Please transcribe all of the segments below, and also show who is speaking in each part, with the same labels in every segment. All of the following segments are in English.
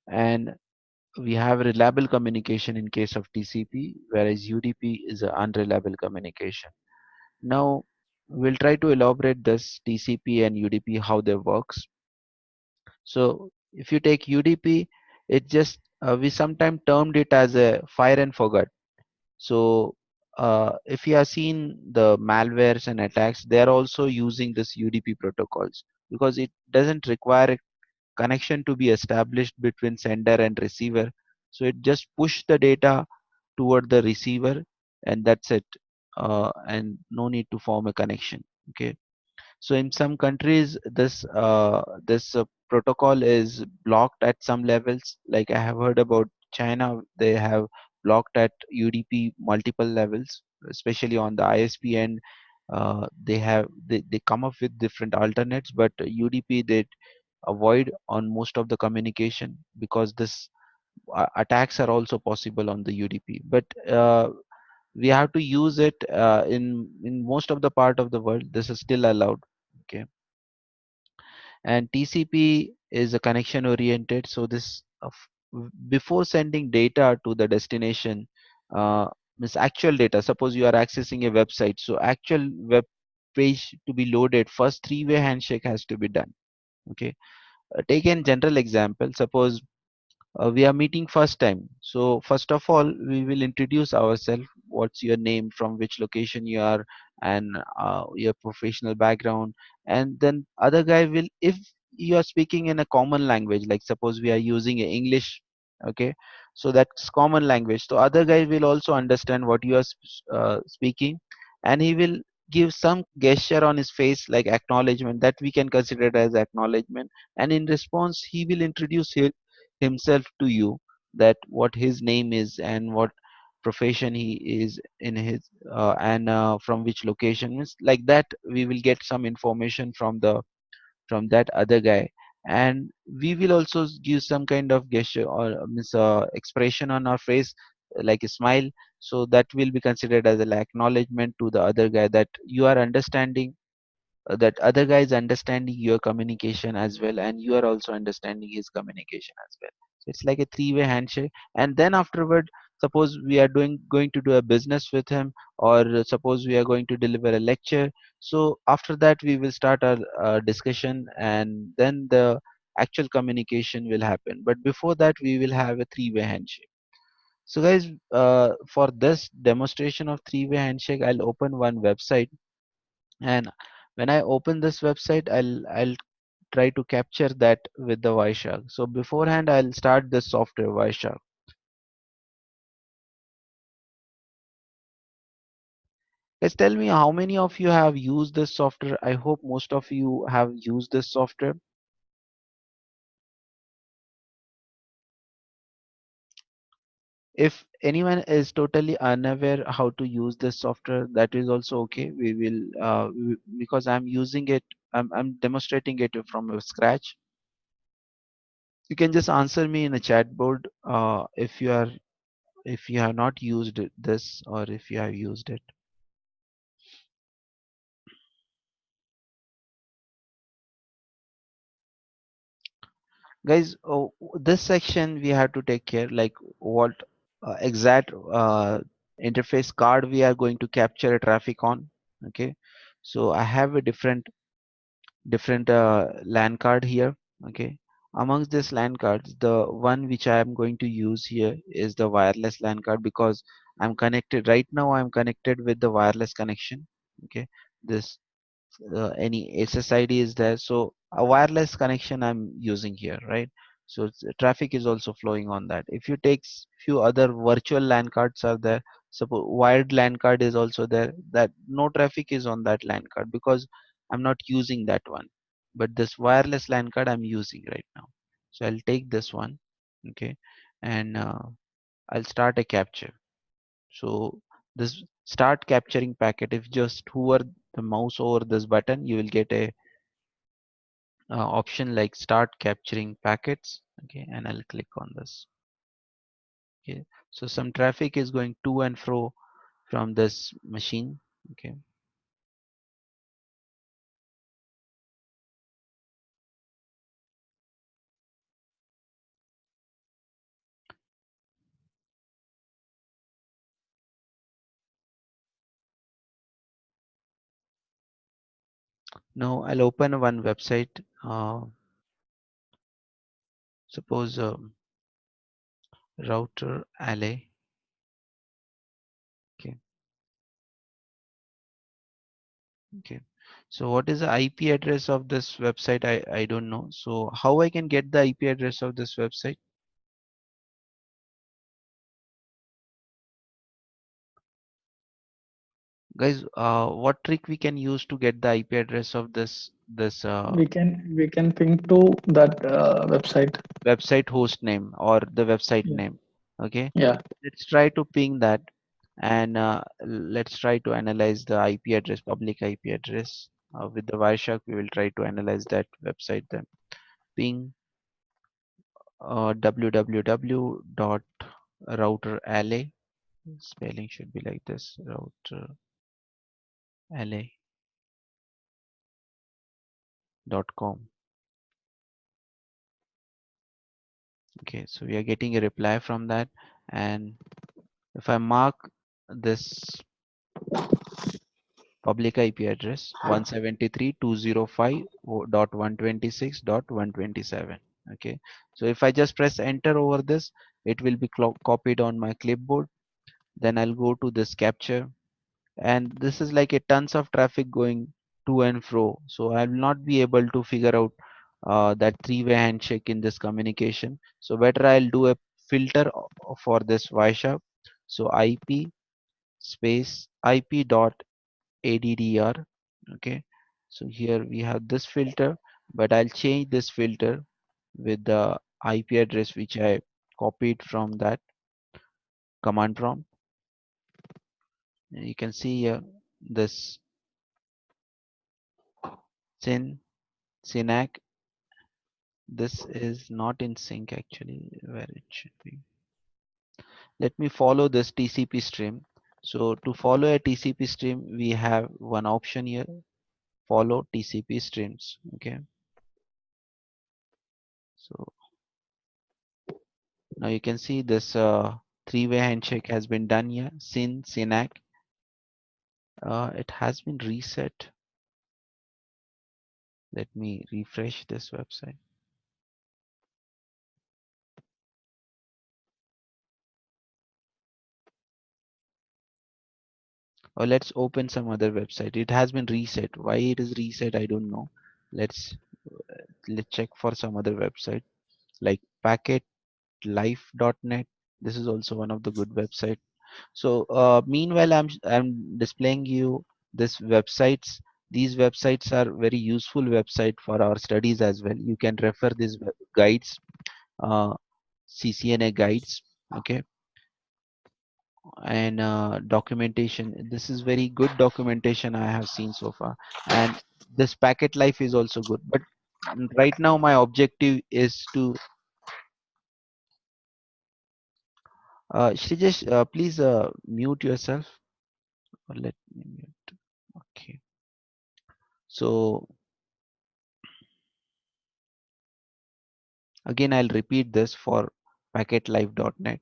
Speaker 1: and we have reliable communication in case of TCP, whereas UDP is an unreliable communication. Now, we'll try to elaborate this TCP and UDP how they works. So, if you take UDP, it just we sometimes termed it as a fire and forget. So, if you have seen the malwares and attacks, they are also using this UDP protocols because it doesn't require a connection to be established between sender and receiver. So it just push the data toward the receiver, and that's it. And no need to form a connection. Okay. So in some countries, this protocol is blocked at some levels. Like I have heard about China, they have blocked at UDP multiple levels, especially on the ISP end. They come up with different alternates, but UDP they avoid on most of the communication because this attacks are also possible on the UDP. But we have to use it in most of the part of the world. This is still allowed. Okay, and TCP is a connection oriented. So this before sending data to the destination, uh, means actual data. Suppose you are accessing a website, so actual web page to be loaded, first three-way handshake has to be done. Okay, take an general example. Suppose we are meeting first time. So first of all, we will introduce ourselves. What's your name? From which location you are, and your professional background. And then other guy will, if you are speaking in a common language, like suppose we are using English, okay, so that's common language. So other guy will also understand what you are speaking, and he will give some gesture on his face like acknowledgement that we can consider it as acknowledgement, and in response he will introduce himself to you, that what his name is and what profession he is in his and from which location, means like that we will get some information from that other guy. And we will also give some kind of gesture or means expression on our face, like a smile, so that will be considered as an acknowledgement to the other guy that you are understanding, that other guy is understanding your communication as well, and you are also understanding his communication as well. So it's like a three-way handshake. And then afterward, suppose we are going to do a business with him, or suppose we are going to deliver a lecture. So after that we will start our discussion, and then the actual communication will happen. But before that we will have a three-way handshake. So guys, for this demonstration of three-way handshake, I'll open one website, and when I open this website, I'll try to capture that with the Wireshark. So beforehand, I'll start this software Wireshark. Guys, tell me how many of you have used this software. I hope most of you have used this software. If anyone is totally unaware how to use this software, that is also okay. We will because I'm using it, I'm demonstrating it from scratch. You can just answer me in a chat board if you have not used this, or if you have used it. Guys, oh, this section we have to take care, like what exact interface card we are going to capture traffic on. Okay, so I have a different LAN card here. Okay, amongst this LAN cards, the one which I am going to use here is the wireless LAN card, because I'm connected right now. I'm connected with the wireless connection. Okay, this any SSID is there. So a wireless connection I'm using here, right? So traffic is also flowing on that. If you take few other virtual LAN cards are there, suppose wired LAN card is also there, that no traffic is on that LAN card because I'm not using that one. But this wireless LAN card I'm using right now. So I'll take this one, okay, and I'll start a capture. So this start capturing packet, if just hover the mouse over this button, you will get a option like start capturing packets. Okay, and I'll click on this. Okay, so some traffic is going to and fro from this machine. Okay, Now I'll open one website. Suppose router alley. Okay, okay. So what is the IP address of this website? I don't know. So how I can get the IP address of this website? Guys, what trick we can use to get the IP address of this
Speaker 2: We can ping to that website.
Speaker 1: website host name or the website
Speaker 2: Yeah.
Speaker 1: name? Okay,
Speaker 2: Yeah.
Speaker 1: let's try to ping that, and let's try to analyze the IP address, public IP address. With the Wireshark, we will try to analyze that website then. Ping www dot router alley. Spelling should be like this: router alley dot com. Okay, so we are getting a reply from that, and if I mark this public IP address 173.205.126.127. Okay, so if I just press enter over this, it will be copied on my clipboard. Then I'll go to this capture, and this is like a tons of traffic going to and fro. So I will not be able to figure out that three-way handshake in this communication. So better I'll do a filter for this Wireshark. So IP space IP dot addr. Okay, so here we have this filter, but I'll change this filter with the IP address which I copied from that command prompt. You can see here this synac. This is not in sync actually where it should be. Let me follow this TCP stream. So to follow a TCP stream, we have one option here: follow TCP streams. Okay, so now you can see this three-way handshake has been done here. Synac. It has been reset. Let me refresh this website. Or let's open some other website. It has been reset. Why it is reset, I don't know. Let's let's check for some other website like packetlife.net. This is also one of the good website. So meanwhile, I'm displaying you this websites. These websites are very useful website for our studies as well. You can refer these guides, uh, CCNA guides. Okay, and documentation. This is very good documentation I have seen so far, and this packet life is also good. But right now my objective is to Shrijesh, please mute yourself. Or let me mute. Okay. So again, I'll repeat this for packetlife.net.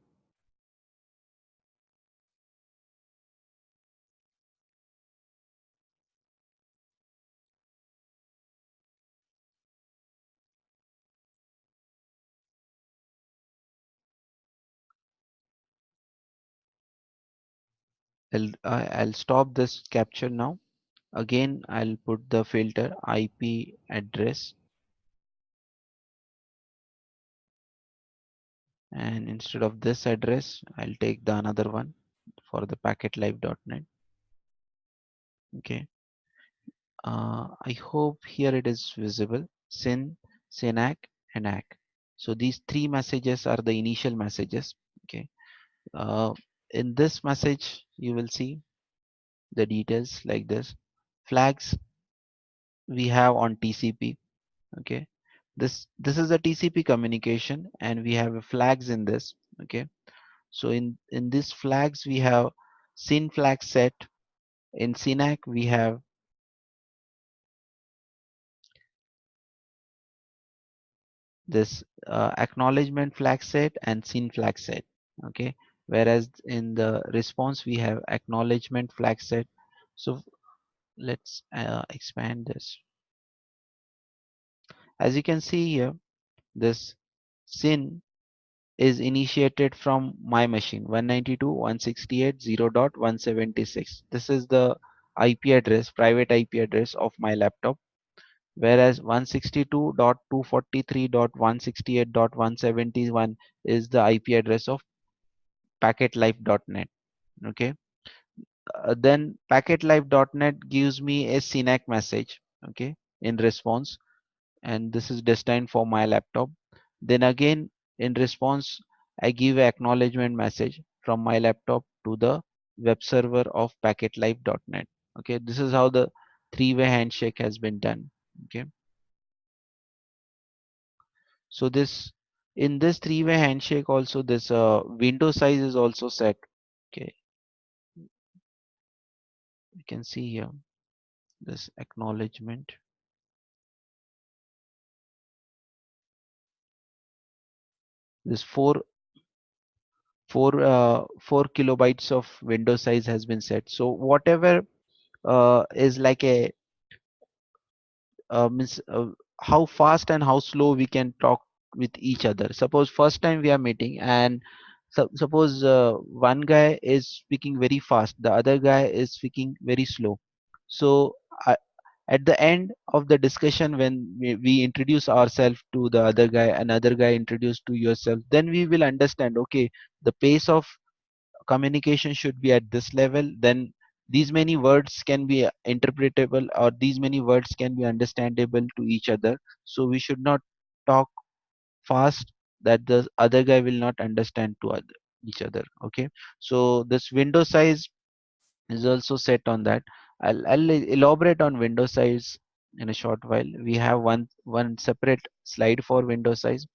Speaker 1: I'll stop this capture now. Again, I'll put the filter IP address, and instead of this address, I'll take the another one for the packetlife.net. Okay. I hope here it is visible. Synac, and ACK. So these three messages are the initial messages. Okay. Uh, in this message, you will see the details like this. Flags we have on TCP. Okay. This is a TCP communication, and we have flags in this. Okay. So in this flags we have syn flag set. In Synac we have this acknowledgement flag set and syn flag set. Okay, whereas in the response we have acknowledgement flag set. So let's expand this. As you can see here, this SYN is initiated from my machine 192.168.0.176. This is the IP address, private IP address of my laptop, whereas 162.243.168.171 is the IP address of packetlife.net. Okay, then packetlife.net gives me a SYNAC message, okay, in response, and this is destined for my laptop. Then again, in response, I give an acknowledgement message from my laptop to the web server of packetlife.net. Okay, this is how the three-way handshake has been done. Okay, so this, in this three-way handshake also, this window size is also set. Okay, you can see here this acknowledgement. This 4 kilobytes of window size has been set. So whatever is like a means how fast and how slow we can talk with each other. Suppose first time we are meeting, and suppose one guy is speaking very fast, the other guy is speaking very slow. So uh, at the end of the discussion, when we introduce ourselves to the other guy, another guy introduced to yourself, then we will understand, okay, the pace of communication should be at this level, then these many words can be interpretable, or these many words can be understandable to each other. So we should not talk fast that the other guy will not understand to each other. Okay, so this window size is also set on that. I'll elaborate on window size in a short while. We have one separate slide for window size.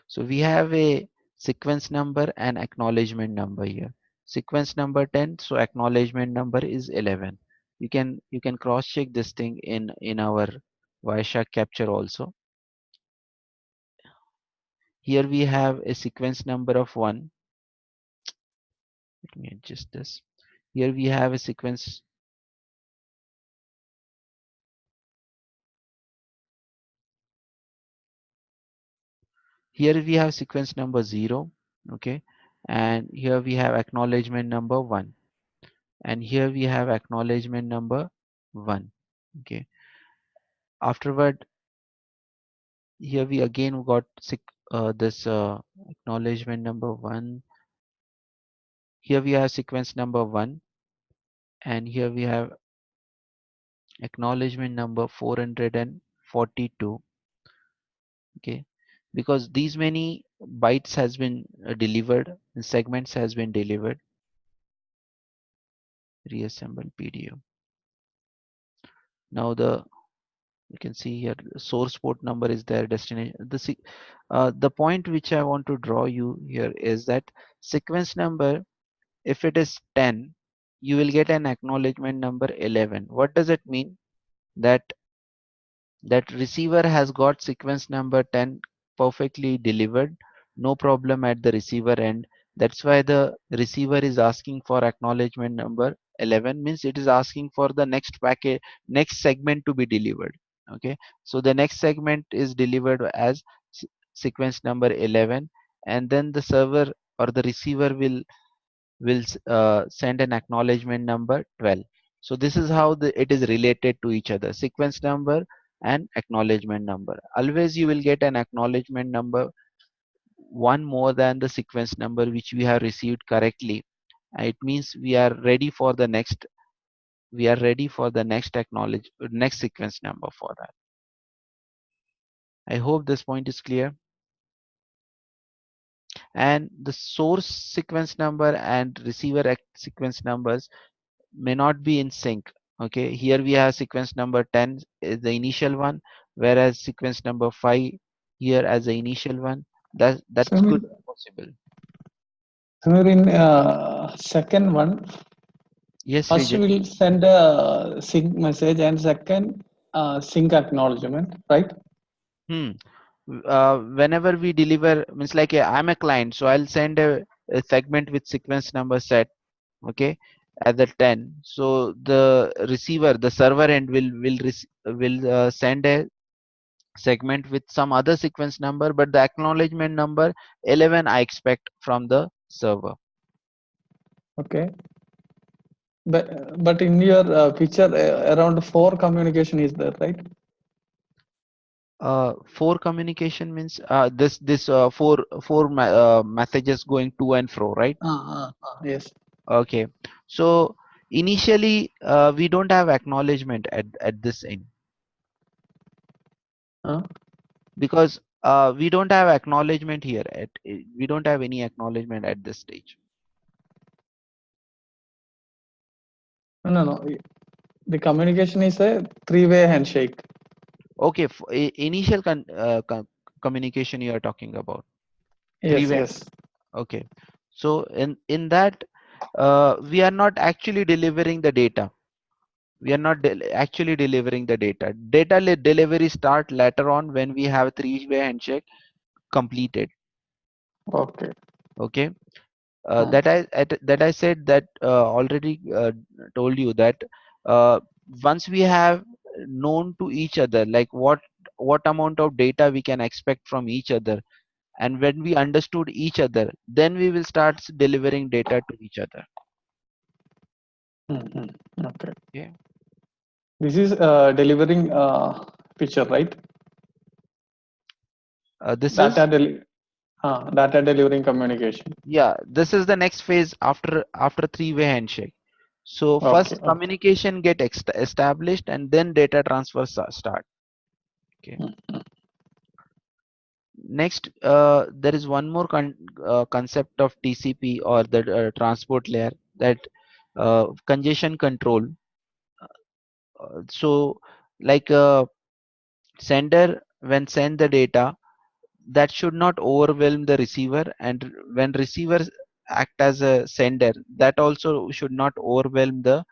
Speaker 1: So we have a sequence number and acknowledgement number here. Sequence number 10, so acknowledgement number is 11. You can cross check this thing in our Wireshark capture also. Here we have a sequence number of 1. Let me adjust this. Here we have a sequence. Here we have sequence number 0. Okay, and here we have acknowledgement number 1, and here we have acknowledgement number 1. Okay, afterward, here we again got this acknowledgement number 1. Here we have sequence number 1, and here we have acknowledgement number 442. Okay, because these many bytes has been delivered, segments has been delivered. Reassemble PDO. Now the, you can see here the source port number is there, destination. The point which I want to draw you here is that sequence number, if it is 10, you will get an acknowledgement number 11. What does it mean? That receiver has got sequence number 10 perfectly delivered, no problem at the receiver end. That's why the receiver is asking for acknowledgement number 11, means it is asking for the next packet, next segment to be delivered. Okay, so the next segment is delivered as sequence number 11, and then the server or the receiver will send an acknowledgement number 12. So this is how it is related to each other, sequence number and acknowledgement number. Always you will get an acknowledgement number one more than the sequence number which we have received correctly. It means we are ready for the next sequence number for that. I hope this point is clear. And the source sequence number and receiver sequence numbers may not be in sync. Okay, here we have sequence number 10 is the initial one, whereas sequence number 5 here as the initial one. That
Speaker 2: Samir,
Speaker 1: could be possible.
Speaker 2: Samir, in second one,
Speaker 1: Yes,
Speaker 2: first
Speaker 1: Vijay.
Speaker 2: we'll send a sync message, and second sync acknowledgement, right?
Speaker 1: Hmm. Whenever we deliver, means like I'm a client, so I'll send a segment with sequence number set, okay, at the 10. So the receiver, the server end will send a segment with some other sequence number, but the acknowledgement number 11 I expect from the server.
Speaker 2: Okay. But in your picture, around four communication is there, right?
Speaker 1: Four communication means this messages going to and fro, right?
Speaker 2: Yes.
Speaker 1: Okay. So initially we don't have acknowledgement at this end,
Speaker 2: Uh,
Speaker 1: because we don't have acknowledgement here we don't have any acknowledgement at this stage.
Speaker 2: no, no. The communication is a three-way handshake.
Speaker 1: Okay, initial communication you are talking about, three
Speaker 2: Yes,
Speaker 1: way.
Speaker 2: yes.
Speaker 1: Okay, so in that we are not actually delivering the data. We are not actually delivering the data. Delivery start later on when we have three-way handshake completed.
Speaker 2: Okay.
Speaker 1: Okay,
Speaker 2: Uh,
Speaker 1: that I said that already told you that uh, once we have known to each other, like what amount of data we can expect from each other, and when we understood each other, then we will start delivering data to each other.
Speaker 2: mhm. Okay.
Speaker 1: Okay,
Speaker 2: This is delivering picture, right?
Speaker 1: this
Speaker 2: Data
Speaker 1: is
Speaker 2: del data delivering communication.
Speaker 1: yeah, this is the next phase after three-way handshake. So
Speaker 2: Okay.
Speaker 1: first
Speaker 2: Okay.
Speaker 1: communication get established, and then data transfer start. Okay.
Speaker 2: Mm.
Speaker 1: Next, there is one more concept of TCP, or the transport layer, that congestion control. So, like sender when send the data, that should not overwhelm the receiver, and when receiver act as a sender, that also should not overwhelm the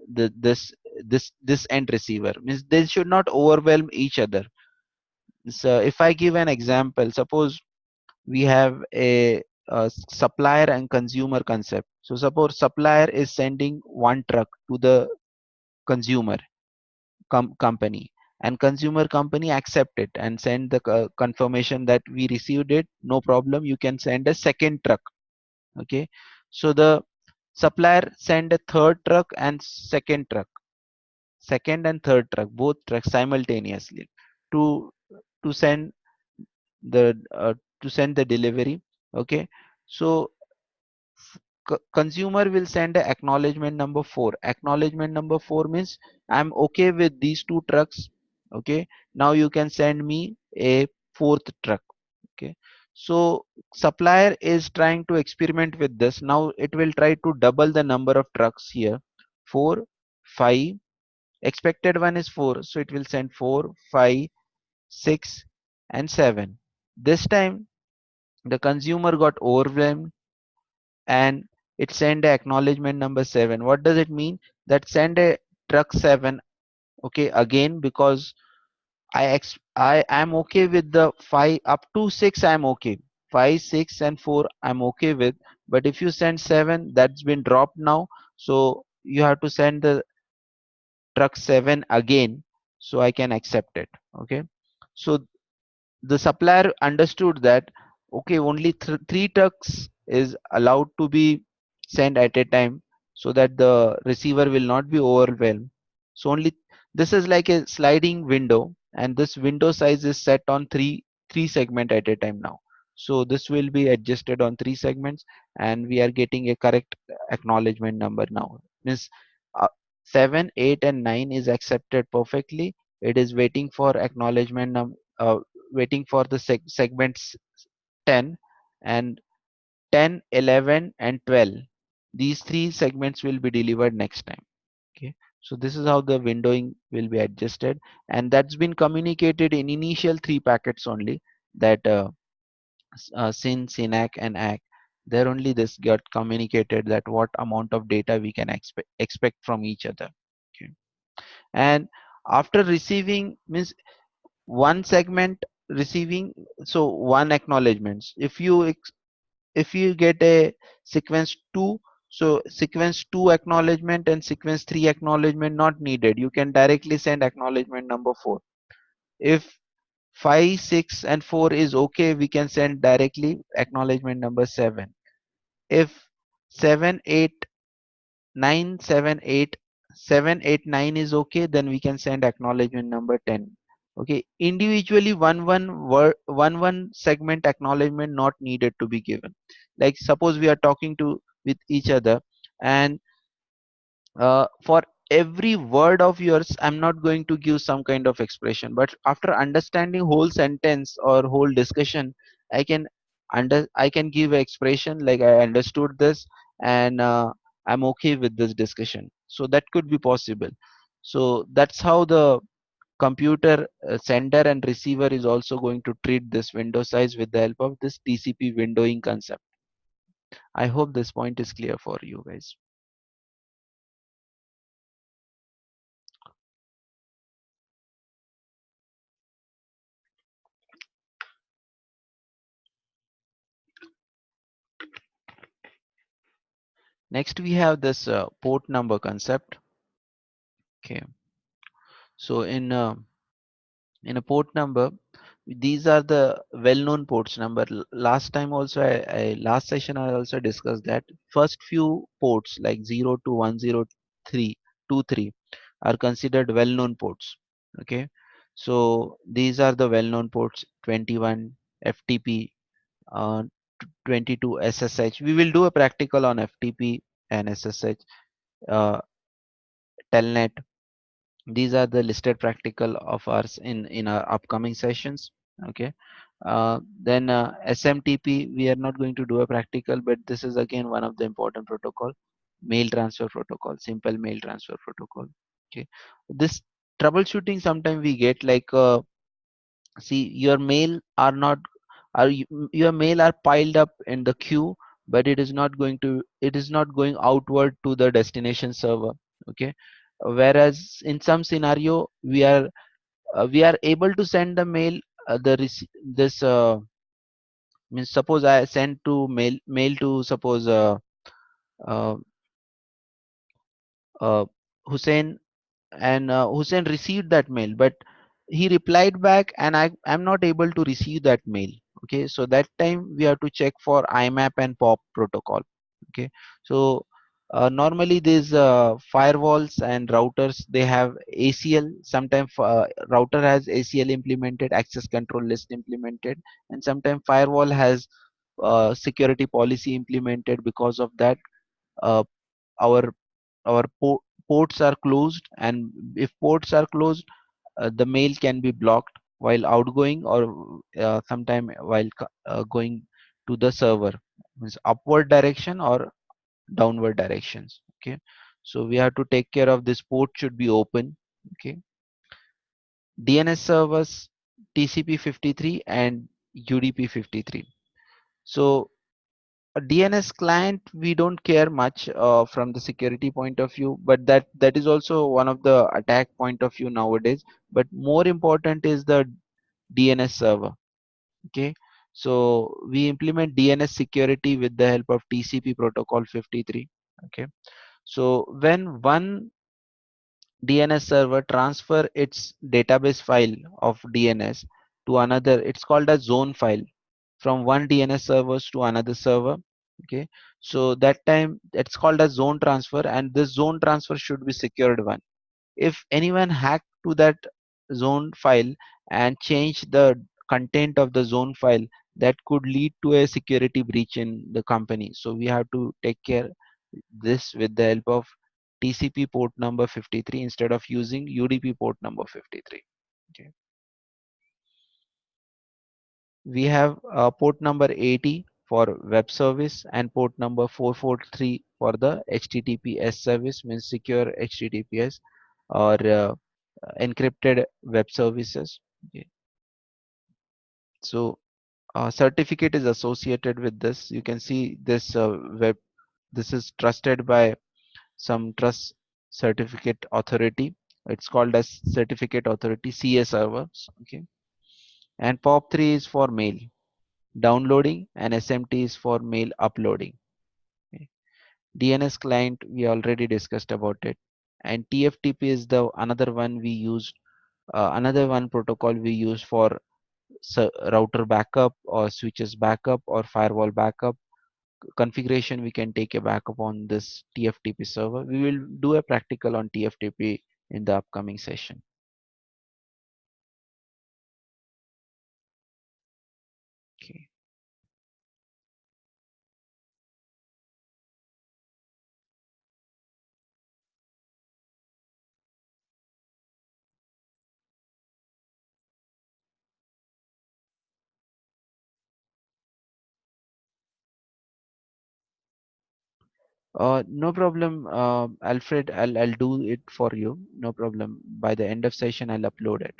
Speaker 1: this end receiver. Means they should not overwhelm each other. So, if I give an example, suppose we have a supplier and consumer concept. So suppose supplier is sending one truck to the consumer company, and consumer company accept it and send the confirmation that we received it, no problem, you can send a second truck. Okay, so the supplier send a third truck and second and third truck, both trucks simultaneously, to to send the delivery. Okay, so consumer will send a acknowledgement number 4. Acknowledgement number 4 means I'm okay with these two trucks. Okay, now you can send me a fourth truck. Okay, so supplier is trying to experiment with this. Now it will try to double the number of trucks here. 4, 5, expected one is 4, so it will send 4, 5, 6 and 7. This time the consumer got overwhelmed, and it send a acknowledgement number 7. What does it mean? That send a truck 7, okay, again, because I am okay with the 5 up to 6. I'm okay, 5, 6 and 4 I'm okay with, but if you send 7, that's been dropped now, so you have to send the truck 7 again, so I can accept it. Okay, so the supplier understood that, okay, only three trucks is allowed to be sent at a time, so that the receiver will not be overwhelmed. So only this is like a sliding window, and this window size is set on three segment at a time now. So this will be adjusted on three segments, and we are getting a correct acknowledgement number now. Means uh, 7, 8 and 9 is accepted perfectly. It is waiting for acknowledgement waiting for the segments 10, and 10, 11 and 12. These three segments will be delivered next time. Okay, so this is how the windowing will be adjusted, and that's been communicated in initial three packets only, that sin, sinac and ack. There only this got communicated, that what amount of data we can expect from each other. Okay, and After receiving means one segment receiving, so one acknowledgements. If you get a sequence 2, so sequence 2 acknowledgement and sequence 3 acknowledgement not needed, you can directly send acknowledgement number 4. If 5, 6 and 4 is okay, we can send directly acknowledgement number 7. If 7, 8, 9, 7, 8, 7, 8, 9 is okay, then we can send acknowledgement number 10. Okay, individually one word, one segment acknowledgement not needed to be given. Like suppose we are talking to with each other, and for every word of yours I'm not going to give some kind of expression, but after understanding whole sentence or whole discussion, I can I can give expression like I understood this, and I'm okay with this discussion, so that could be possible. So that's how the computer sender and receiver is also going to treat this window size with the help of this TCP windowing concept. I hope this point is clear for you guys. Next we have this port number concept. Okay, so in a port number, these are the well-known ports number. Last time also, last session I also discussed that first few ports like 0 to 103, 23 are considered well-known ports. Okay, so these are the well-known ports: 21 FTP, uh, 22 SSH. We will do a practical on FTP and SSH, uh, telnet. These are the listed practical of ours in our upcoming sessions. Okay, then SMTP, we are not going to do a practical, but this is again one of the important protocol, mail transfer protocol, simple mail transfer protocol. Okay, this troubleshooting sometimes we get like, see your mail are not, your mail are piled up in the queue, but it is not going outward to the destination server. Okay, whereas in some scenario we are able to send the mail, this means suppose I send to mail to suppose uh, uh, Hussein, and Hussein received that mail, but he replied back and I'm not able to receive that mail. Okay, so that time we have to check for IMAP and POP protocol. Okay, so normally these firewalls and routers, they have ACL. Sometimes router has ACL implemented, access control list implemented, and sometimes firewall has security policy implemented. Because of that, uh, our ports are closed, and if ports are closed, the mail can be blocked while outgoing, or sometime while going to the server, means upward direction or downward directions. Okay, so we have to take care of this port should be open. Okay, DNS servers, TCP 53 and UDP 53. So a DNS client, we don't care much from the security point of view, but that is also one of the attack point of view nowadays. But more important is the DNS server. Okay, so we implement DNS security with the help of TCP protocol 53. Okay, so when one DNS server transfer its database file of DNS to another, it's called a zone file, from one DNS servers to another server. Okay, so that time it's called a zone transfer, and this zone transfer should be secured one. If anyone hacked to that zone file and change the content of the zone file, that could lead to a security breach in the company. So we have to take care this with the help of TCP port number 53 instead of using UDP port number 53. Okay, we have port number 80 for web service and port number 443 for the HTTPS service, means secure HTTPS or encrypted web services. Okay. So certificate is associated with this. You can see this web, this is trusted by some trust certificate authority. It's called as certificate authority CS servers. Okay, and POP3 is for mail downloading, and SMT is for mail uploading. Okay. DNS client we already discussed about it, and TFTP is the another one we used, another one protocol we use for router backup or switches backup or firewall backup configuration. We can take a backup on this TFTP server. We will do a practical on TFTP in the upcoming session. Okay. No problem, Alfred. I'll do it for you. No problem. By the end of session, I'll upload it.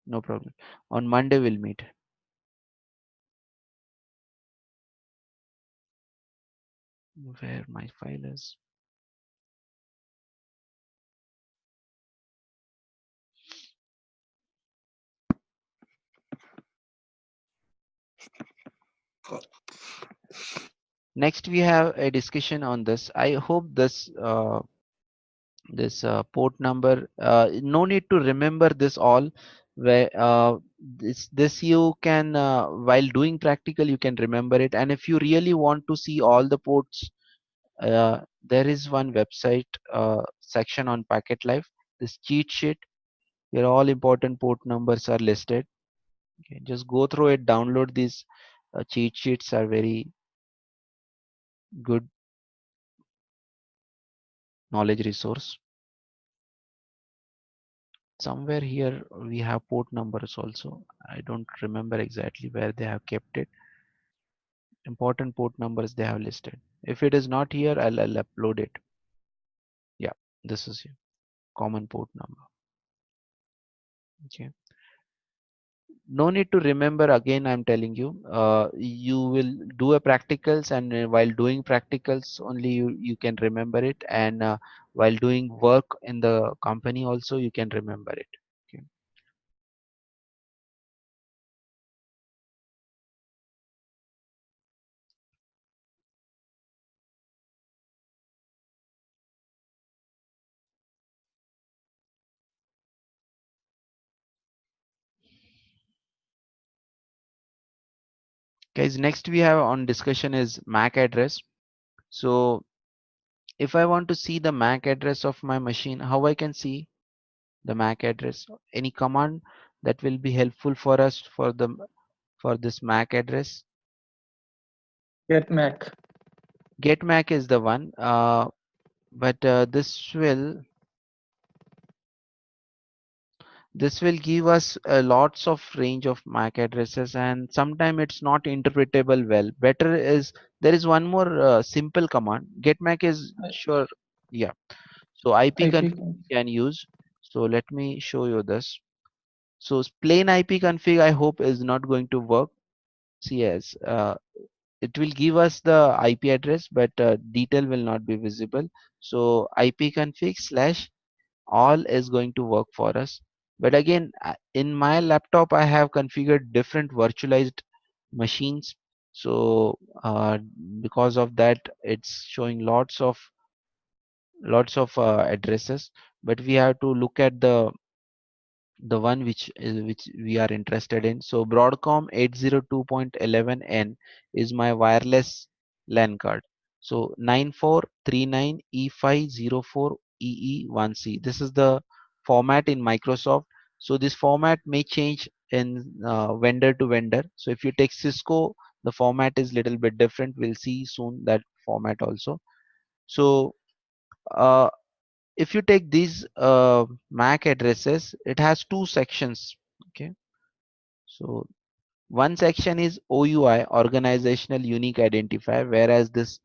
Speaker 1: No problem. On Monday we'll meet. Where my file is. Next, we have a discussion on this. I hope this port number. No need to remember this all. Where this you can while doing practical you can remember it. And if you really want to see all the ports, there is one website section on Packet Life. This cheat sheet. Here all important port numbers are listed. Okay, just go through it. Download these cheat sheets. Are very good knowledge resource. Somewhere here we have port numbers also. I don't remember exactly where they have kept it. Important port numbers they have listed. If it is not here, I'll upload it. Yeah, this is here. Common port number. Okay. No need to remember again. I'm telling you. You will do a practicals, and while doing practicals, only you can remember it. And while doing work in the company, also you can remember it. Okay. Guys, next we have on discussion is MAC address. So if I want to see the MAC address of my machine, how I can see the MAC address? Any command that will be helpful for us for this MAC address?
Speaker 2: Get Mac.
Speaker 1: Get MAC is the one, but this will give us lots of range of MAC addresses, and sometimes it's not interpretable well. Better is there is one more simple command. Get MAC is sure, yeah. So IP
Speaker 2: IP.
Speaker 1: config can use. So let me show you this. So plain IP config I hope is not going to work. See, yes, it will give us the IP address, but detail will not be visible. So IP config slash all is going to work for us. But again, in my laptop, I have configured different virtualized machines. So because of that, it's showing lots of addresses. But we have to look at the one which we are interested in. So Broadcom 802.11n is my wireless LAN card. So 9439E504EE1C. This is the format in Microsoft. So this format may change in vendor to vendor. So if you take Cisco, the format is little bit different. We'll see soon that format also. So uh, if you take these MAC addresses, it has two sections. Okay, so one section is OUI, organizational unique identifier, whereas this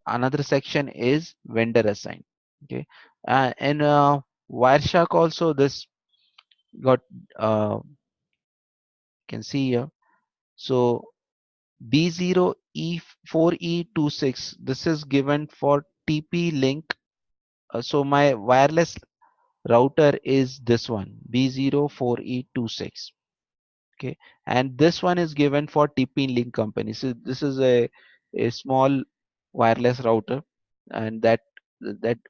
Speaker 1: another section is vendor assigned. Okay, and Wireshark also this got can see here. So B0E4E26, this is given for TP link So my wireless router is this one, B04E26. Okay, and this one is given for TP-Link company. So this is a small wireless router, and that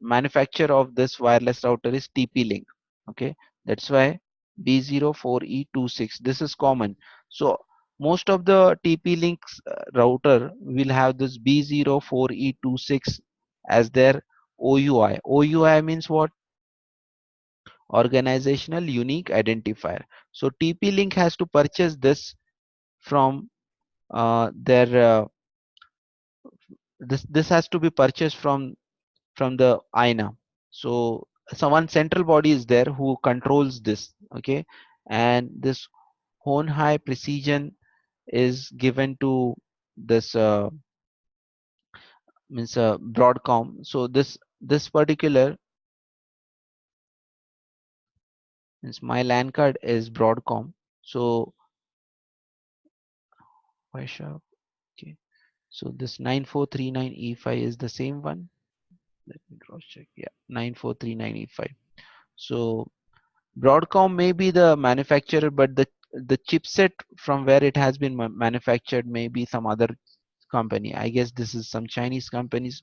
Speaker 1: manufacturer of this wireless router is TP-Link. Okay, that's why B04E26. This is common. So most of the TP-Link's router will have this B04E26 as their OUI. OUI means what? Organizational unique identifier. So TP-Link has to purchase this from their this has to be purchased from the INA. So one central body is there who controls this. Okay, and this Hon high precision is given to this means Broadcom. So this particular means my LAN card is Broadcom. So why sharp? Okay. So this 9439E5 is the same one. Let me cross check. Yeah, 9439E5. So Broadcom may be the manufacturer, but the chipset from where it has been manufactured may be some other company. I guess this is some Chinese companies.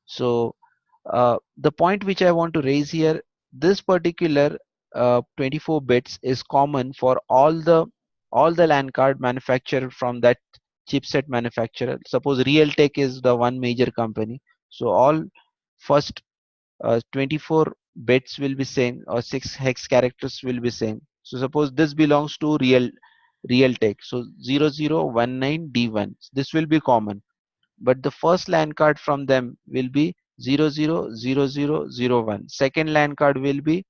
Speaker 1: So the point which I want to raise here, this particular 24 bits is common for all the LAN card manufacturer from that chipset manufacturer. Suppose Realtek is the one major company, so all first 24 bits will be same or 6 hex characters will be same. So suppose this belongs to Realtek, so 0019D1. This will be common, but the first LAN card from them will be 000001. Second LAN card will be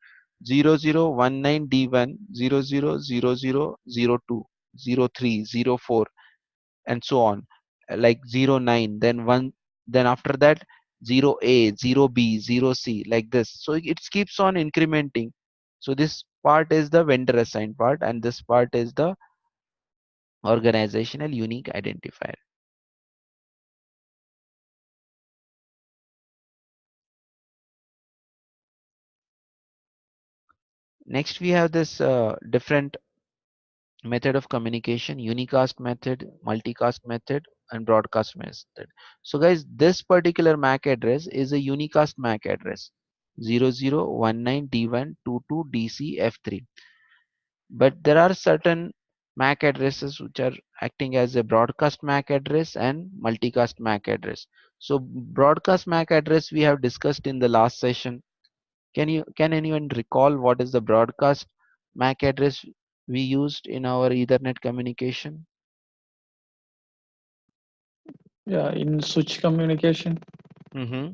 Speaker 1: 0019D1, 000002, 03, 04, and so on, like 09, then 1, then after that 0A, 0B, 0C, like this. So it keeps on incrementing. So this part is the vendor assigned part, and this part is the organizational unique identifier. Next we have this different method of communication: unicast method, multicast method, and broadcast method. So guys, this particular MAC address is a unicast MAC address, 0019D122DC F3. But there are certain MAC addresses which are acting as a broadcast MAC address and multicast MAC address. So broadcast MAC address we have discussed in the last session. Can anyone recall what is the broadcast MAC address we used in our Ethernet communication?
Speaker 2: Yeah, in switch communication,
Speaker 1: Mm-hmm.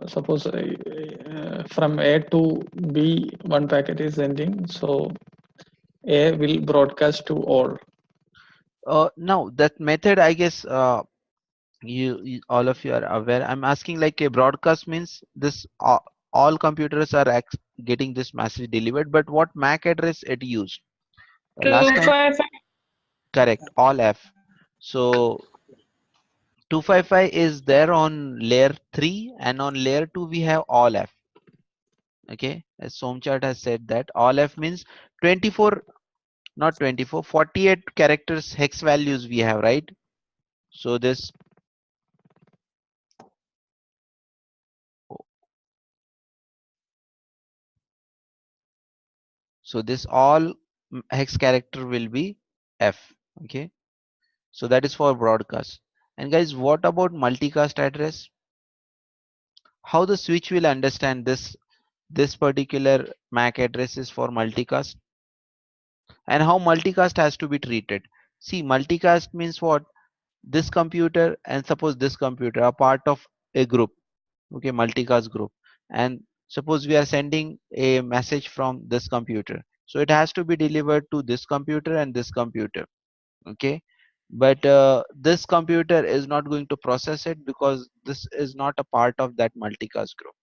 Speaker 2: suppose from A to B, one packet is sending, so A will broadcast to all.
Speaker 1: Now that method, I guess all of you are aware. I'm asking like a broadcast means this all computers are getting this message delivered, but what MAC address it used? Last time,
Speaker 3: 255.
Speaker 1: correct, all F. So 255 is there on layer 3, and on layer 2 we have all F. Okay, as Somchart has said that all F means 24, not 24, 48 characters hex values we have, right? So this all hex character will be F. Okay, so that is for broadcast. And guys, what about multicast address? How the switch will understand this particular MAC address is for multicast, and how multicast has to be treated? See, multicast means what? This computer and suppose this computer are part of a group. Okay, multicast group, and suppose we are sending a message from this computer, so it has to be delivered to this computer and this computer. Okay, but this computer is not going to process it because this is not a part of that multicast group.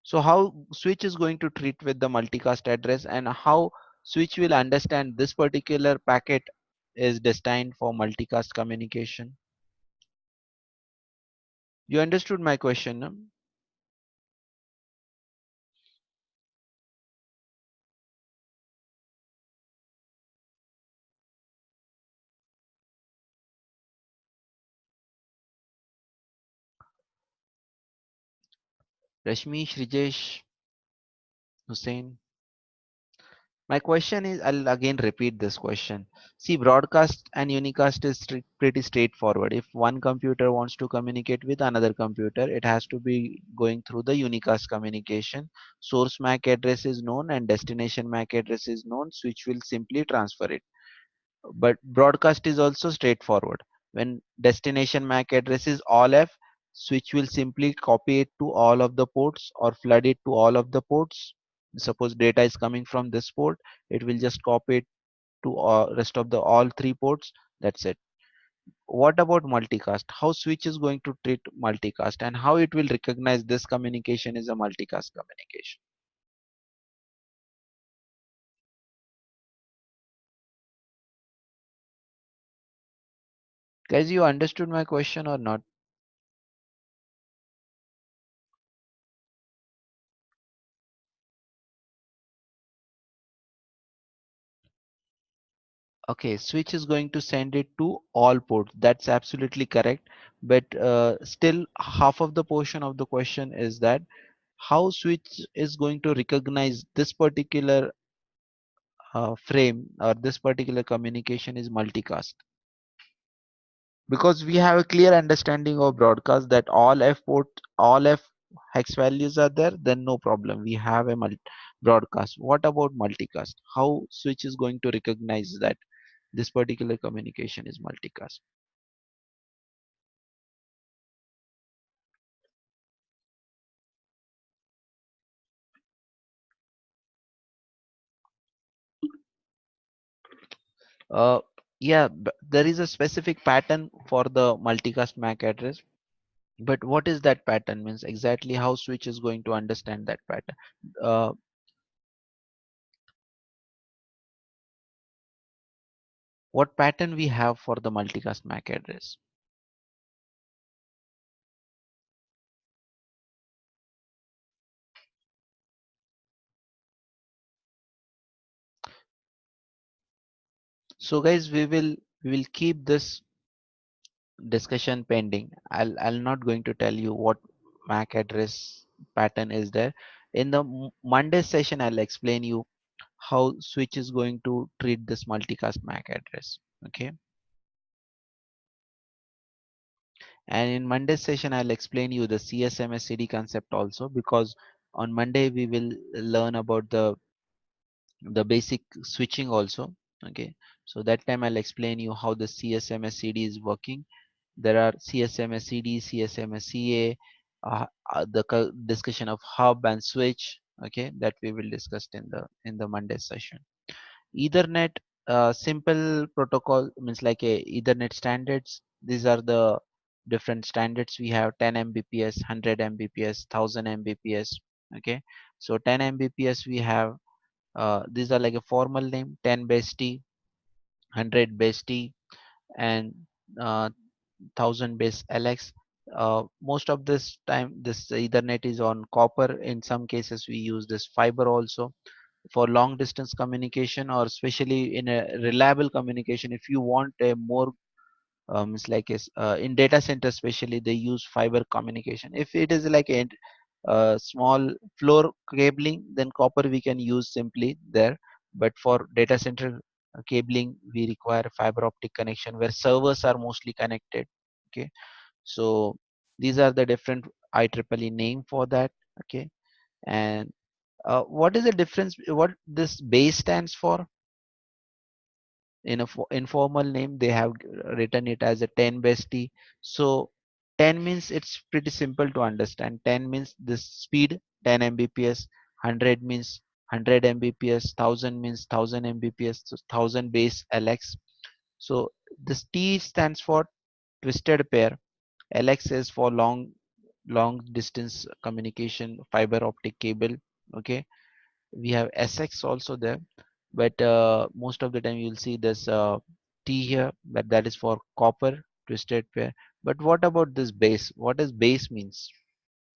Speaker 1: So how switch is going to treat with the multicast address, and how switch will understand this particular packet is destined for multicast communication? You understood my question, no? Rashmi, Shrijesh, Hussein. My question is, I'll again repeat this question. See, broadcast and unicast is pretty straightforward. If one computer wants to communicate with another computer, it has to be going through the unicast communication. Source MAC address is known and destination MAC address is known. Switch will simply transfer it. But broadcast is also straightforward. When destination MAC address is all F, switch will simply copy it to all of the ports or flood it to all of the ports. Suppose data is coming from this port, it will just copy it to rest of the all three ports. That's it. What about multicast? How switch is going to treat multicast and how it will recognize this communication is a multicast communication? Guys, you understood my question or not? Okay, switch is going to send it to all ports. That's absolutely correct. But still, half of the portion of the question is that how switch is going to recognize this particular frame or this particular communication is multicast. Because we have a clear understanding of broadcast that all F hex values are there, then no problem. We have a broadcast. What about multicast? How switch is going to recognize that this particular communication is multicast? Uh, yeah, there is a specific pattern for the multicast MAC address. But what is that pattern? Means exactly how switch is going to understand that pattern. Uh, what pattern we have for the multicast MAC address? So guys, we will keep this discussion pending. I'll not going to tell you what MAC address pattern is there. In the Monday session, I'll explain you how switch is going to treat this multicast MAC address. Okay. And in Monday's session, I'll explain you the CSMS CD concept also because on Monday we will learn about the basic switching also. Okay, so that time I'll explain you how the CSMS CD is working. There are CSMS CD, CSMS CA, the discussion of hub and switch. Okay, that we will discuss in the Monday session. Ethernet, simple protocol means like a Ethernet standards. These are the different standards we have: 10 Mbps, 100 Mbps, 1000 Mbps. Okay, so 10 Mbps we have. These are like a formal name: 10 base T, 100 base T, and 1000 base LX. Most of this time, this Ethernet is on copper. In some cases, we use this fiber also for long distance communication, or especially in a reliable communication. If you want a more it's like in data center especially, they use fiber communication. If it is like a small floor cabling, then copper we can use simply there. But for data center cabling, we require fiber optic connection where servers are mostly connected. Okay, so these are the different IEEE name for that. Okay, and what is the difference? What this base stands for? In a informal name, they have written it as a 10 bestie. So 10 means it's pretty simple to understand. 10 means this speed, 10 Mbps. 100 means 100 Mbps. 1000 means 1000 Mbps. So 1000 base LX. So this T stands for twisted pair. LX is for long distance communication fiber optic cable. Okay, we have SX also there, but most of the time you'll see this T here, but that is for copper twisted pair. But what about this base? What does base means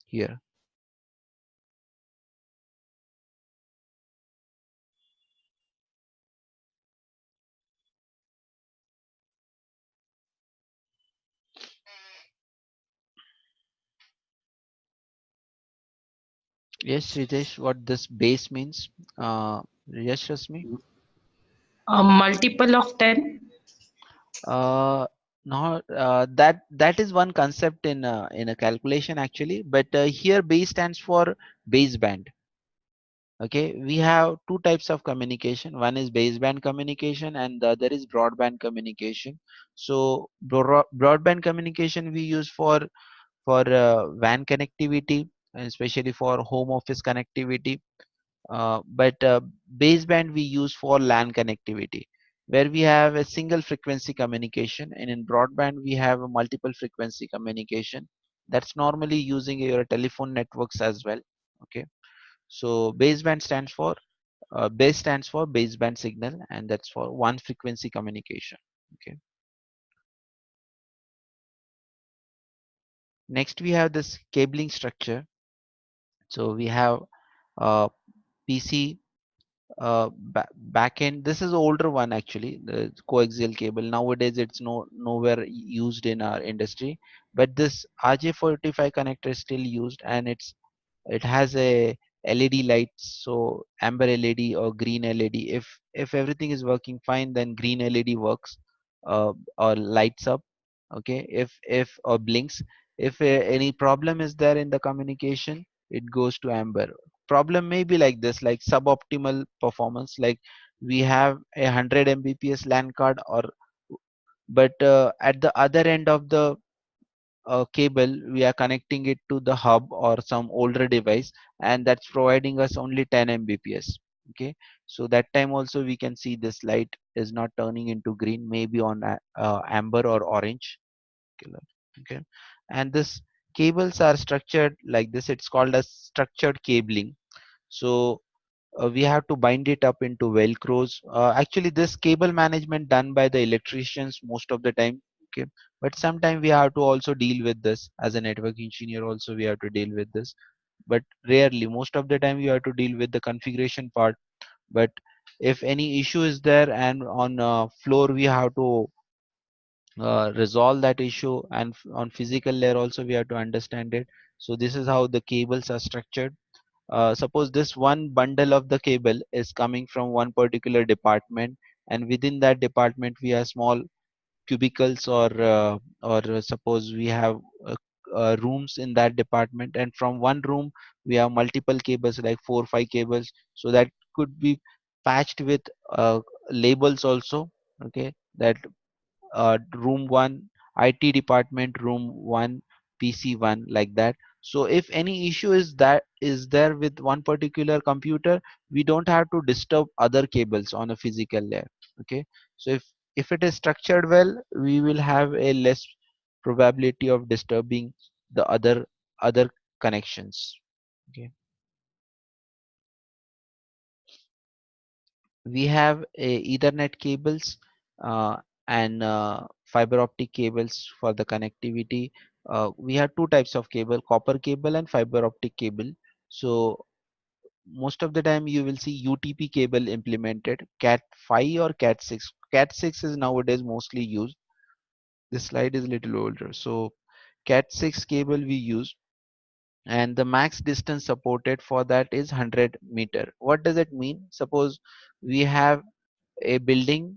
Speaker 1: here? Yes, Ritesh, what this base means? Yes, Rasmi?
Speaker 3: A multiple of 10.
Speaker 1: Uh, no, that is one concept in a calculation actually, but here base stands for baseband. Okay, we have two types of communication. One is baseband communication, and the other is broadband communication. So broadband communication we use for WAN connectivity, especially for home office connectivity. But baseband we use for LAN connectivity, where we have a single frequency communication, and in broadband we have a multiple frequency communication. That's normally using your telephone networks as well. Okay, so baseband stands for base stands for baseband signal, and that's for one frequency communication. Okay. Next we have this cabling structure. So we have PC backend. This is older one actually, the coaxial cable. Nowadays it's nowhere used in our industry, but this RJ45 connector is still used, and it has a LED lights, so amber LED or green LED. If everything is working fine, then green LED works, or lights up. Okay, if or blinks. If any problem is there in the communication, it goes to amber. Problem may be like this, like suboptimal performance, like we have a 100 Mbps LAN card, or but at the other end of the cable we are connecting it to the hub or some older device, and that's providing us only 10 Mbps. Okay, so that time also we can see this light is not turning into green, maybe on amber or orange color. Okay, and this cables are structured like this. It's called as structured cabling. So we have to bind it up into velcros. Actually this cable management done by the electricians most of the time. Okay, but sometimes we have to also deal with this as a network engineer. Also we have to deal with this, but rarely. Most of the time you have to deal with the configuration part. But if any issue is there and on floor, we have to resolve that issue, and on physical layer also we have to understand it. So this is how the cables are structured. Suppose this one bundle of the cable is coming from one particular department, and within that department we have small cubicles, or suppose we have rooms in that department, and from one room we have multiple cables like 4 or 5 cables. So that could be patched with labels also. Okay, that room 1 IT department, room 1 PC 1, like that. So if any issue is there with one particular computer, we don't have to disturb other cables on a physical layer. Okay, so if it is structured well, we will have a less probability of disturbing the other connections. Okay, we have ethernet cables, uh, and fiber optic cables for the connectivity. We have two types of cable: copper cable and fiber optic cable. So most of the time you will see UTP cable implemented, cat 5 or cat 6. Cat 6 is nowadays mostly used. This slide is a little older. So cat 6 cable we use, and the max distance supported for that is 100 meter. What does it mean? Suppose we have a building,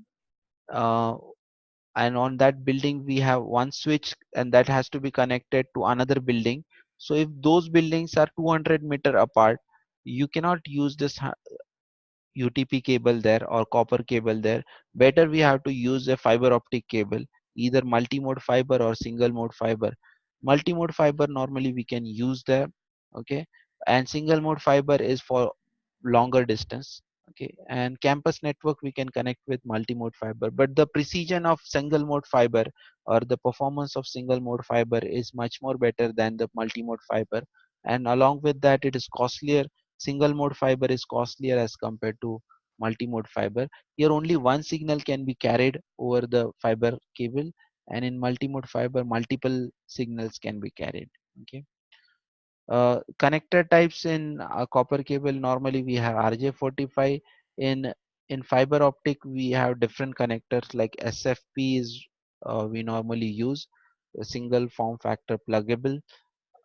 Speaker 1: uh, and on that building we have one switch, and that has to be connected to another building. So if those buildings are 200-meter apart, you cannot use this UTP cable there or copper cable there. Better we have to use a fiber optic cable, either multi-mode fiber or single mode fiber. Multi-mode fiber normally we can use there. Okay, and single mode fiber is for longer distance. Okay, and campus network we can connect with multi-mode fiber, but the precision of single mode fiber or the performance of single mode fiber is much more better than the multi-mode fiber. And along with that, it is costlier. Single mode fiber is costlier as compared to multi-mode fiber. Here only one signal can be carried over the fiber cable, and in multimode fiber multiple signals can be carried. Okay. Connector types in a copper cable, normally we have RJ45. In fiber optic we have different connectors like SFP is we normally use a single form factor pluggable.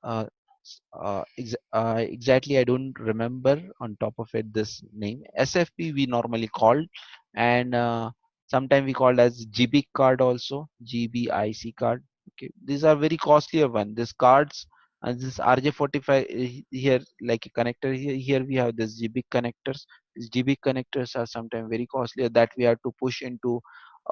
Speaker 1: uh, exactly I don't remember on top of it this name. SFP we normally called, and sometimes we called as GBIC card also, GBIC card. Okay, these are very costlier one. These cards and this RJ45 here like a connector here. Here we have this GBIC connectors. These GBIC connectors are sometimes very costlier that we have to push into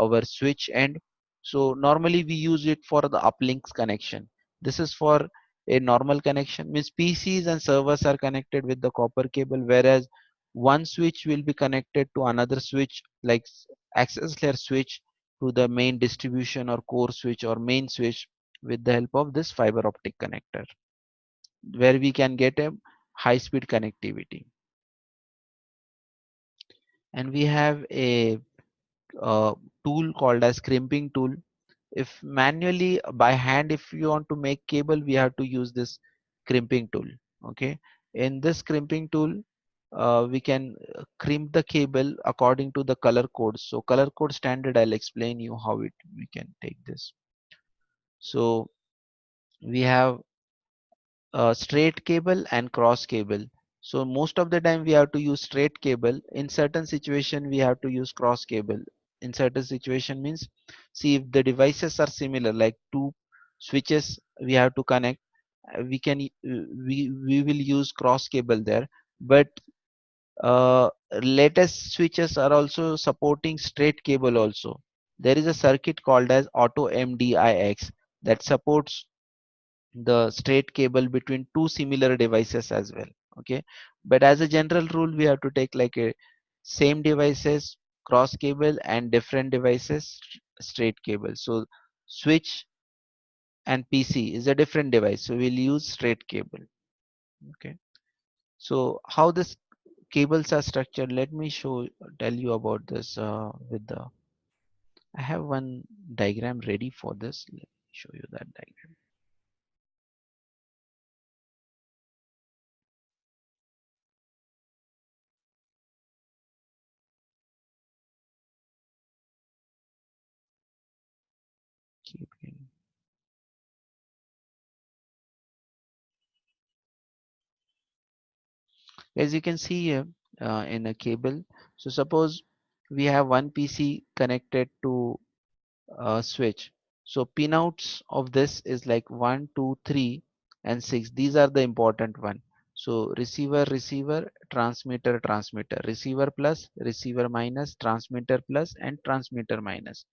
Speaker 1: our switch end. So normally we use it for the uplinks connection. This is for a normal connection, means PCs and servers are connected with the copper cable, whereas one switch will be connected to another switch like access layer switch to the main distribution or core switch or main switch with the help of this fiber optic connector, where we can get a high speed connectivity. And we have a tool called as crimping tool. If manually by hand if you want to make cable, we have to use this crimping tool. Okay, in this crimping tool we can crimp the cable according to the color code. So color code standard, I'll explain you how it we can take this. So we have straight cable and cross cable. So most of the time we have to use straight cable. In certain situation we have to use cross cable. In certain situation means, see if the devices are similar like two switches we have to connect, we can we will use cross cable there. But uh, latest switches are also supporting straight cable also. There is a circuit called as auto MDIX that supports the straight cable between two similar devices as well. Okay, but as a general rule we have to take like a same devices cross cable and different devices straight cable. So switch and PC is a different device, so we'll use straight cable. Okay, so how this cables are structured, let me tell you about this with the I have one diagram ready for this. Let me show you that diagram. Keep in. As you can see here in a cable, so suppose we have one PC connected to a switch. So pinouts of this is like 1, 2, 3, and 6. These are the important one. So receiver, receiver, transmitter, transmitter, receiver plus, receiver minus, transmitter plus, and transmitter minus.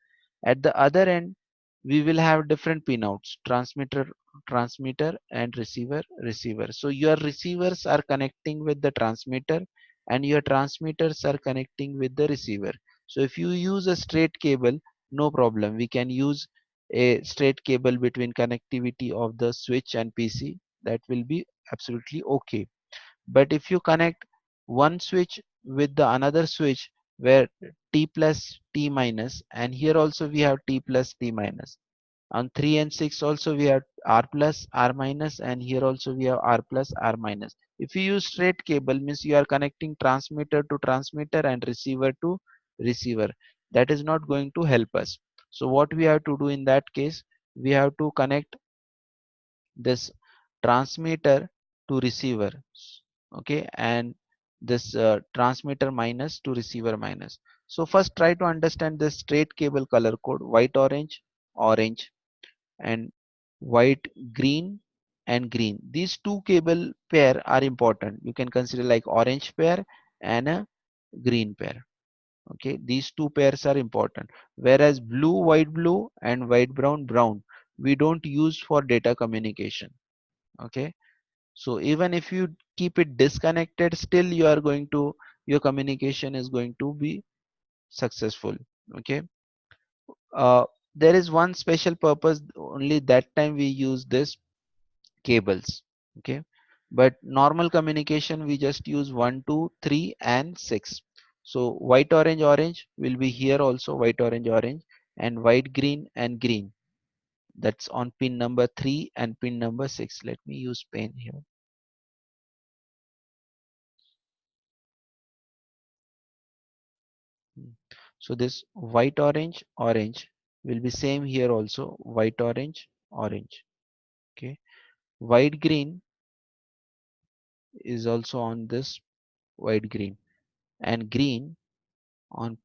Speaker 1: At the other end, we will have different pinouts, transmitter, transmitter, and receiver, receiver. So your receivers are connecting with the transmitter and your transmitters are connecting with the receiver. So if you use a straight cable, no problem. We can use a straight cable between connectivity of the switch and PC. That will be absolutely okay. But if you connect one switch with the another switch where T plus T minus, and here also we have T plus T minus, on 3 and 6 also we have R plus R minus, and here also we have R plus R minus. If you use straight cable, means you are connecting transmitter to transmitter and receiver to receiver. That is not going to help us. So what we have to do in that case, we have to connect this transmitter to receiver. Okay, and this transmitter minus to receiver minus. So first try to understand this straight cable color code: white orange, orange, and white green, and green. These two cable pair are important. You can consider like orange pair and a green pair. Okay, these two pairs are important, whereas blue and white brown brown we don't use for data communication. Okay, so even if you keep it disconnected, still you are going to, your communication is going to be successful. Okay, uh, there is one special purpose, only that time we use this cables. Okay, but normal communication we just use 1, 2, 3, and 6. So white orange orange will be here also, white orange orange, and white green and green. that's on pin number 3 and pin number 6. Let me use pen here. So this white orange orange will be same here also, white orange orange. Okay, white green is also on this white green, and green on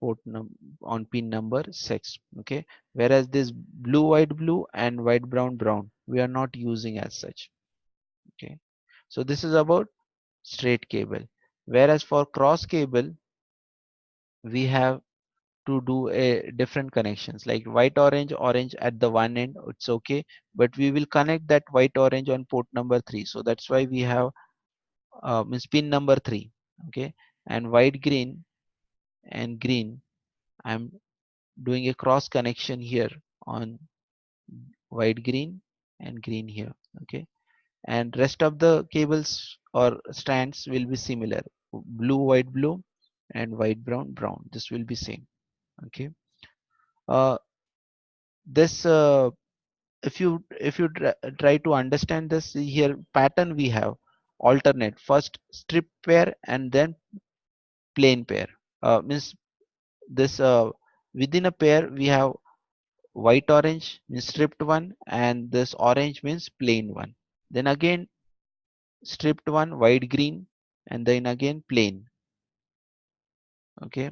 Speaker 1: on pin number 6. Okay, whereas this blue white blue and white brown brown we are not using as such. Okay, so this is about straight cable, whereas for cross cable we have to do a different connections, like white orange orange at the one end, it's okay, but we will connect that white orange on port number 3, so that's why we have means pin number 3. Okay, and white green and green, I'm doing a cross connection here on white green and green here. Okay, and rest of the cables or strands will be similar, blue white blue and white brown brown, this will be same. Okay, uh, this if you try to understand this here pattern, we have alternate first strip pair and then plain pair, means this within a pair we have white orange means stripped one, and this orange means plain one, then again stripped one white green, and then again plain. Okay,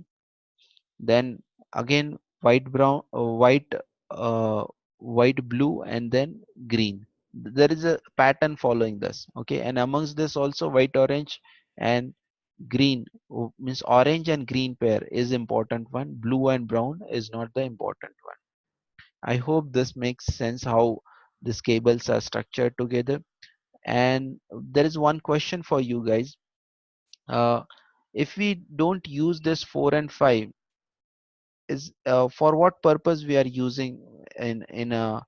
Speaker 1: then again white brown uh, white blue and then green, there is a pattern following this. Okay, and amongst this also white orange and green, means orange and green pair is important one, blue and brown is not the important one. I hope this makes sense how these cables are structured together. And there is one question for you guys. uh, if we don't use this 4 and 5, is for what purpose we are using in a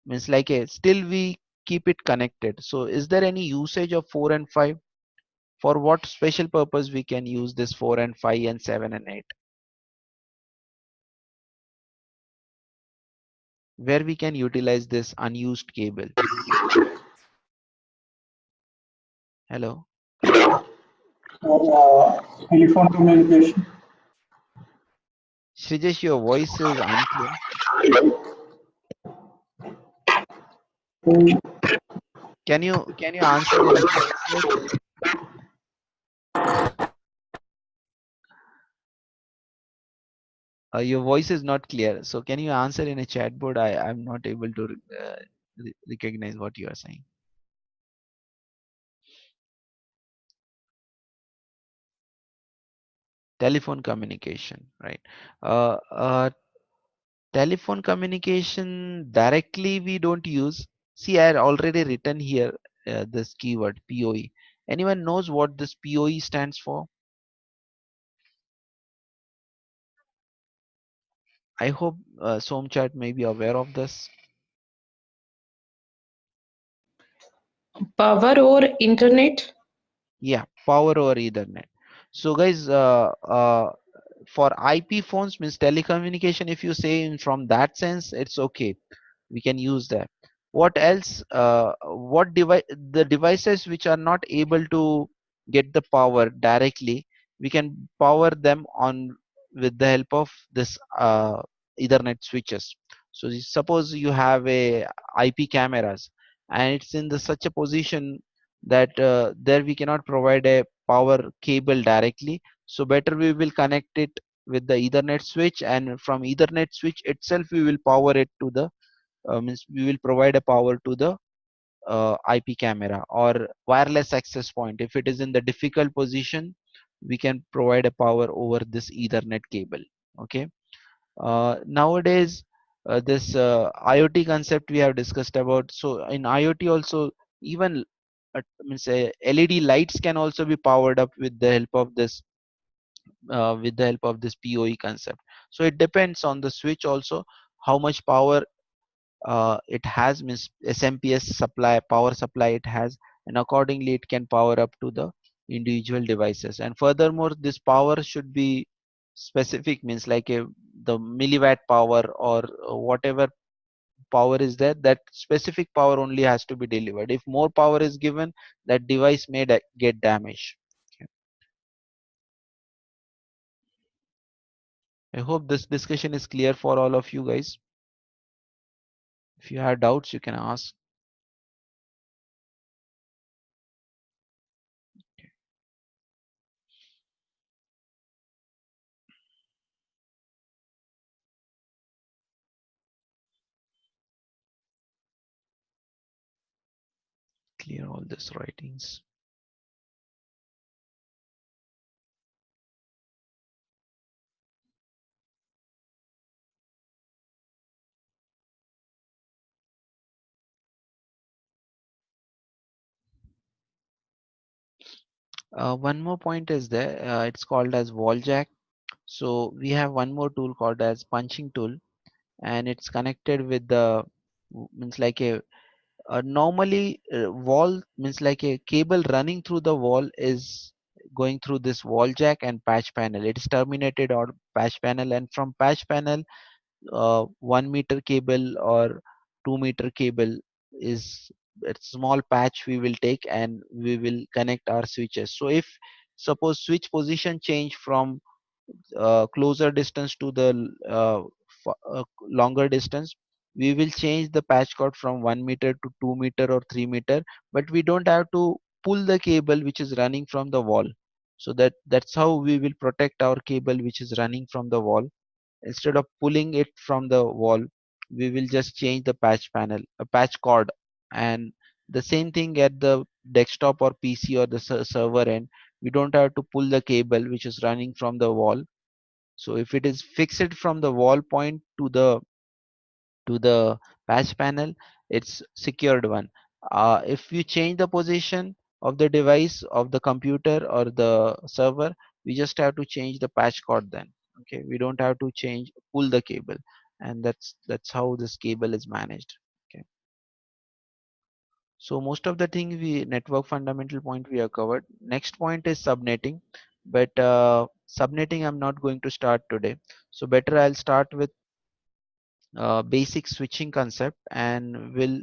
Speaker 1: means like a still we keep it connected, so is there any usage of 4 and 5? For what special purpose we can use this 4 and 5 and 7 and 8, where we can utilize this unused cable? Hello,
Speaker 4: Telephone communication.
Speaker 1: Shrijesh, your voice is unclear. Can you answer in a chat board? Your voice is not clear, so can you answer in a chat board? I'm not able to recognize what you are saying. Telephone communication, right? uh, uh, Telephone communication directly we don't use. See, I had already written here this keyword PoE. Anyone knows what this PoE stands for? I hope Somchat may be aware of this.
Speaker 3: Power or internet?
Speaker 1: Yeah, power over Ethernet. So guys, for IP phones means telecommunication, if you say in from that sense, it's okay, we can use that. What else? What device, the devices which are not able to get the power directly, we can power them on with the help of this Ethernet switches. So suppose you have a IP cameras and it's in the such a position that there we cannot provide a power cable directly, so better we will connect it with the Ethernet switch, and from Ethernet switch itself we will power it to the means we will provide a power to the IP camera or wireless access point. If it is in the difficult position, we can provide a power over this Ethernet cable. Okay. Nowadays, this IoT concept we have discussed about. So in IoT also, even means LED lights can also be powered up with the help of this PoE concept. So it depends on the switch also how much power it has, means SMPS supply power supply it has, and accordingly it can power up to the individual devices. And furthermore, this power should be specific, means like a the milliwatt power or whatever power is there, that specific power only has to be delivered. If more power is given, that device may get damaged. Okay. I hope this discussion is clear for all of you guys. If you have doubts, you can ask. Clear all these writings. One more point is there. It's called as wall jack. So we have one more tool called as punching tool, and it's connected with the means like a normally wall means like a cable running through the wall is going through this wall jack and patch panel. It is terminated on patch panel, and from patch panel 1 meter cable or 2 meter cable is a small patch we will take, and we will connect our switches. So if suppose switch position change from closer distance to the longer distance, we will change the patch cord from 1 meter to 2 meter or 3 meter, but we don't have to pull the cable which is running from the wall. So that's how we will protect our cable which is running from the wall. Instead of pulling it from the wall, we will just change the patch panel, a patch cord. And the same thing at the desktop or PC or the server end, we don't have to pull the cable which is running from the wall. So if it is fixed from the wall point to the patch panel, it's secured one. If you change the position of the device of the computer or the server, we just have to change the patch cord then. Okay, we don't have to change pull the cable, and that's how this cable is managed. Okay, so most of the thing we network fundamental point we have covered. Next point is subnetting, but subnetting I'm not going to start today. So better I'll start with basic switching concept, and we'll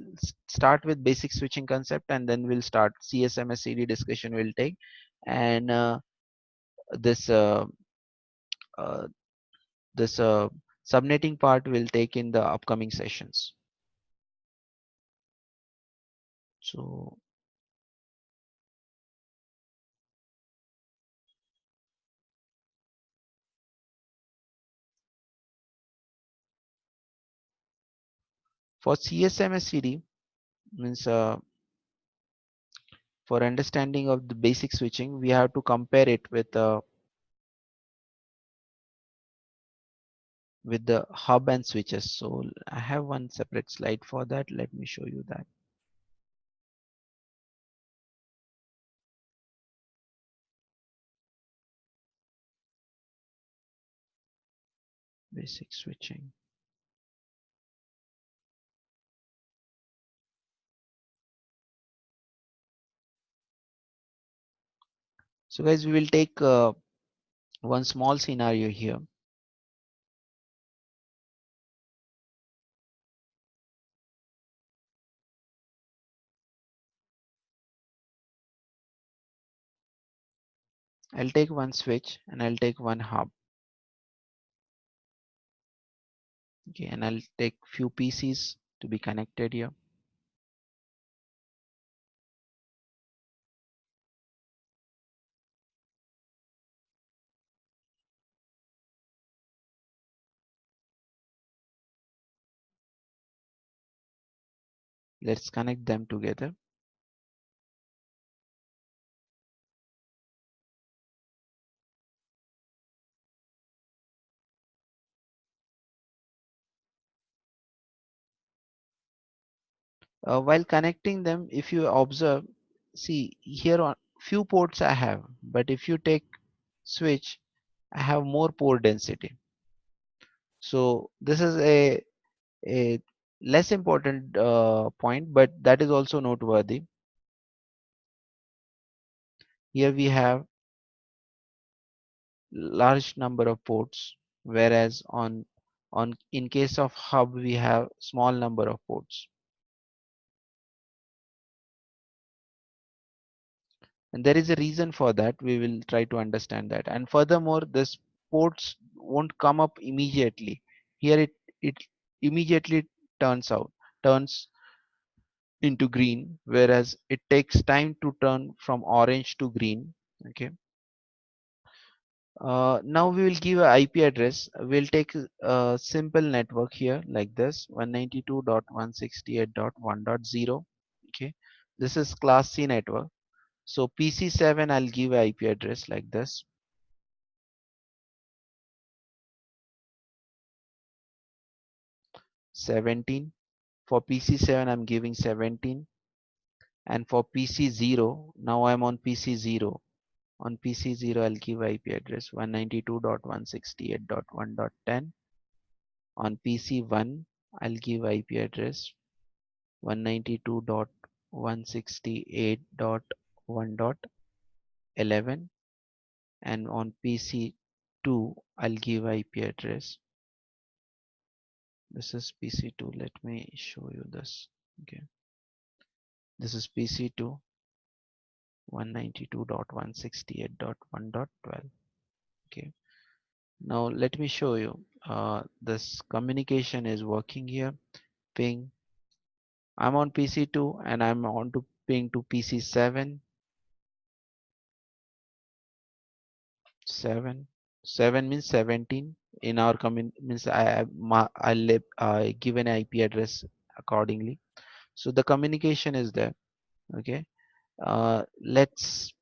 Speaker 1: start with basic switching concept, and then we'll start CSMS CD discussion will take, and this uh, this subnetting part will take in the upcoming sessions. So for CSMS CD means for understanding of the basic switching, we have to compare it with the hub and switches. So I have one separate slide for that. Let me show you that. Basic switching. So guys, we will take one small scenario here. I'll take one switch and I'll take one hub. Okay, and I'll take few PCs to be connected here. Let's connect them together. While connecting them, if you observe, see here on few ports I have, but if you take switch, I have more port density. So this is a less important point, but that is also noteworthy. Here we have large number of ports, whereas on In case of hub, we have small number of ports. And there is a reason for that. We will try to understand that. And furthermore, this ports won't come up immediately. Here it immediately turns into green, whereas it takes time to turn from orange to green. Okay. Now we will give a IP address. We'll take a simple network here like this 192.168.1.0. Okay. This is class C network. So PC7, I'll give a IP address like this. 17. For PC7, I'm giving 17. And for PC0, now I'm on PC0. On PC0, I'll give IP address 192.168.1.10. On PC1, I'll give IP address 192.168.1.11. And on PC2, I'll give IP address. This is PC2. Let me show you this. Okay. This is PC2 192.168.1.12. Okay. Now let me show you. This communication is working here. Ping. I'm on PC2 and I'm on to ping to PC7. 7 means 17 in our means I give an IP address accordingly. So the communication is there. Okay. Let's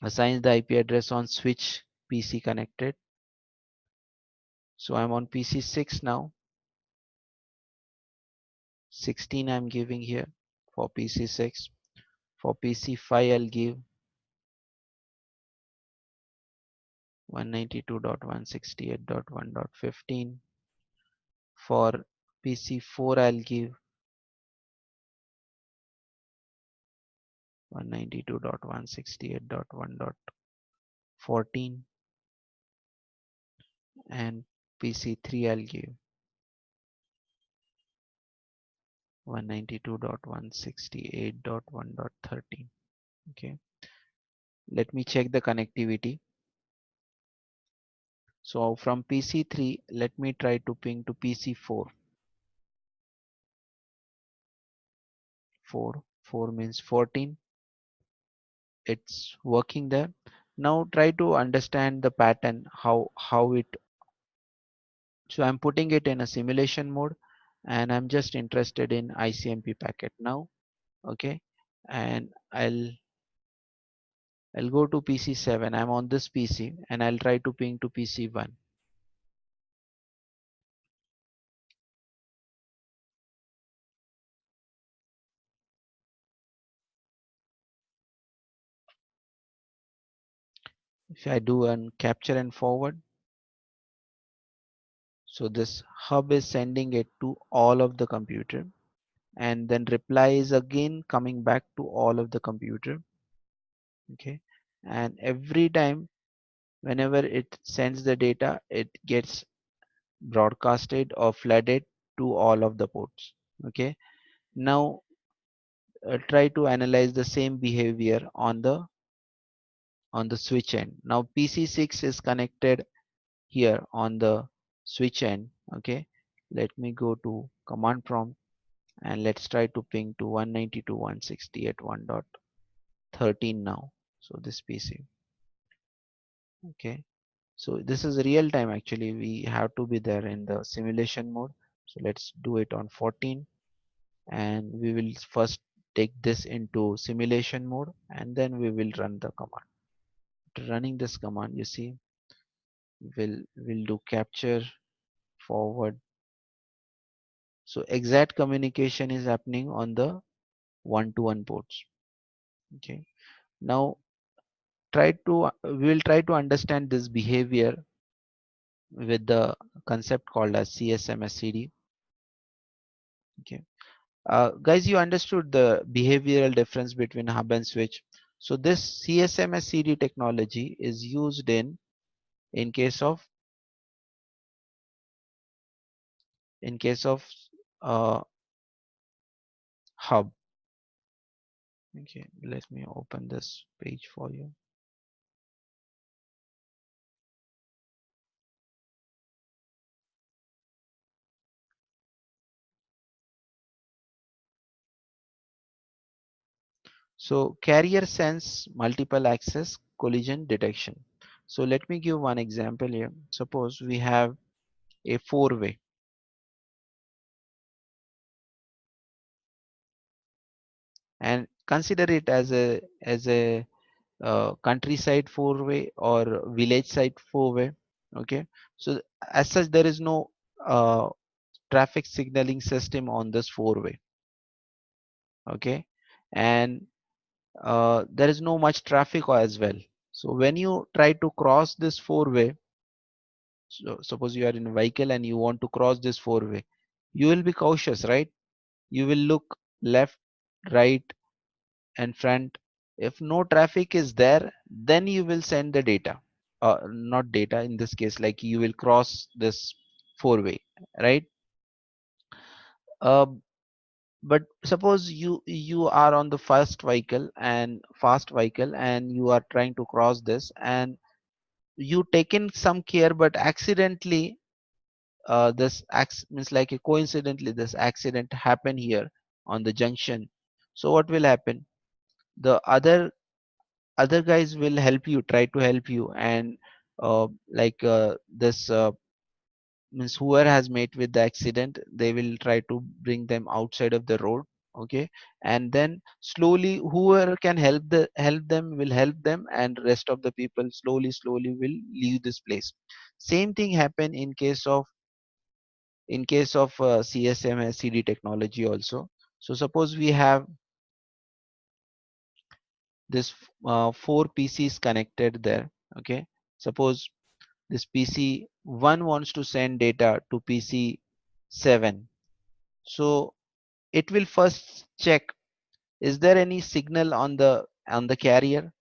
Speaker 1: assign the IP address on switch PC connected. So I'm on PC6 now. 16 I'm giving here for PC6. For PC5 I'll give 192.168.1.15. For PC4 I'll give 192.168.1.14, and PC3 I'll give 192.168.1.13. Okay, let me check the connectivity. So from PC3, let me try to ping to PC4. 4 means 14. It's working there. Now try to understand the pattern, how it. So I'm putting it in a simulation mode, and I'm just interested in ICMP packet now. Okay, and I'll go to PC7. I'm on this PC and I'll try to ping to PC1. If I do an capture and forward, so this hub is sending it to all of the computer, and then reply is again coming back to all of the computer. Okay, and every time whenever it sends the data, it gets broadcasted or flooded to all of the ports. Okay, now try to analyze the same behavior on the switch end. Now PC6 is connected here on the switch end. Okay, let me go to command prompt and let's try to ping to 192.168.1.13 now. So this PC. Okay, so this is real time. Actually we have to be there in the simulation mode. So let's do it on 14, and we will first take this into simulation mode and then we will run the command. After running this command, you see we'll do capture forward. So exact communication is happening on the one-to-one ports. Okay, now we will try to understand this behavior with the concept called as CSMS CD. Okay, guys, you understood the behavioral difference between hub and switch. So this CSMS CD technology is used in case of in case of uh, hub. Okay, let me open this page for you. So carrier sense multiple access collision detection. So let me give one example here. Suppose we have a four-way, and consider it as a countryside four-way or village side four-way. Okay, so as such there is no uh, traffic signaling system on this four-way. Okay, and there is no much traffic as well. So when you try to cross this four-way, so suppose you are in a vehicle and you want to cross this four-way, you will be cautious, right? You will look left, right, and front. If no traffic is there, then you will send the data. Not data in this case, like you will cross this four-way, right? Uh, but suppose you are on the fast vehicle and you are trying to cross this, and you taken some care, but accidentally means like a coincidentally this accident happened here on the junction. So what will happen? The other guys will help you, try to help you, and this means whoever has met with the accident, they will try to bring them outside of the road. Okay, and then slowly whoever can help them will help them, and rest of the people slowly will leave this place. Same thing happen in case of CSMS CD technology also. So suppose we have this four PCs connected there. Okay, suppose this PC 1 wants to send data to PC 7. So it will first check, is there any signal on the carrier?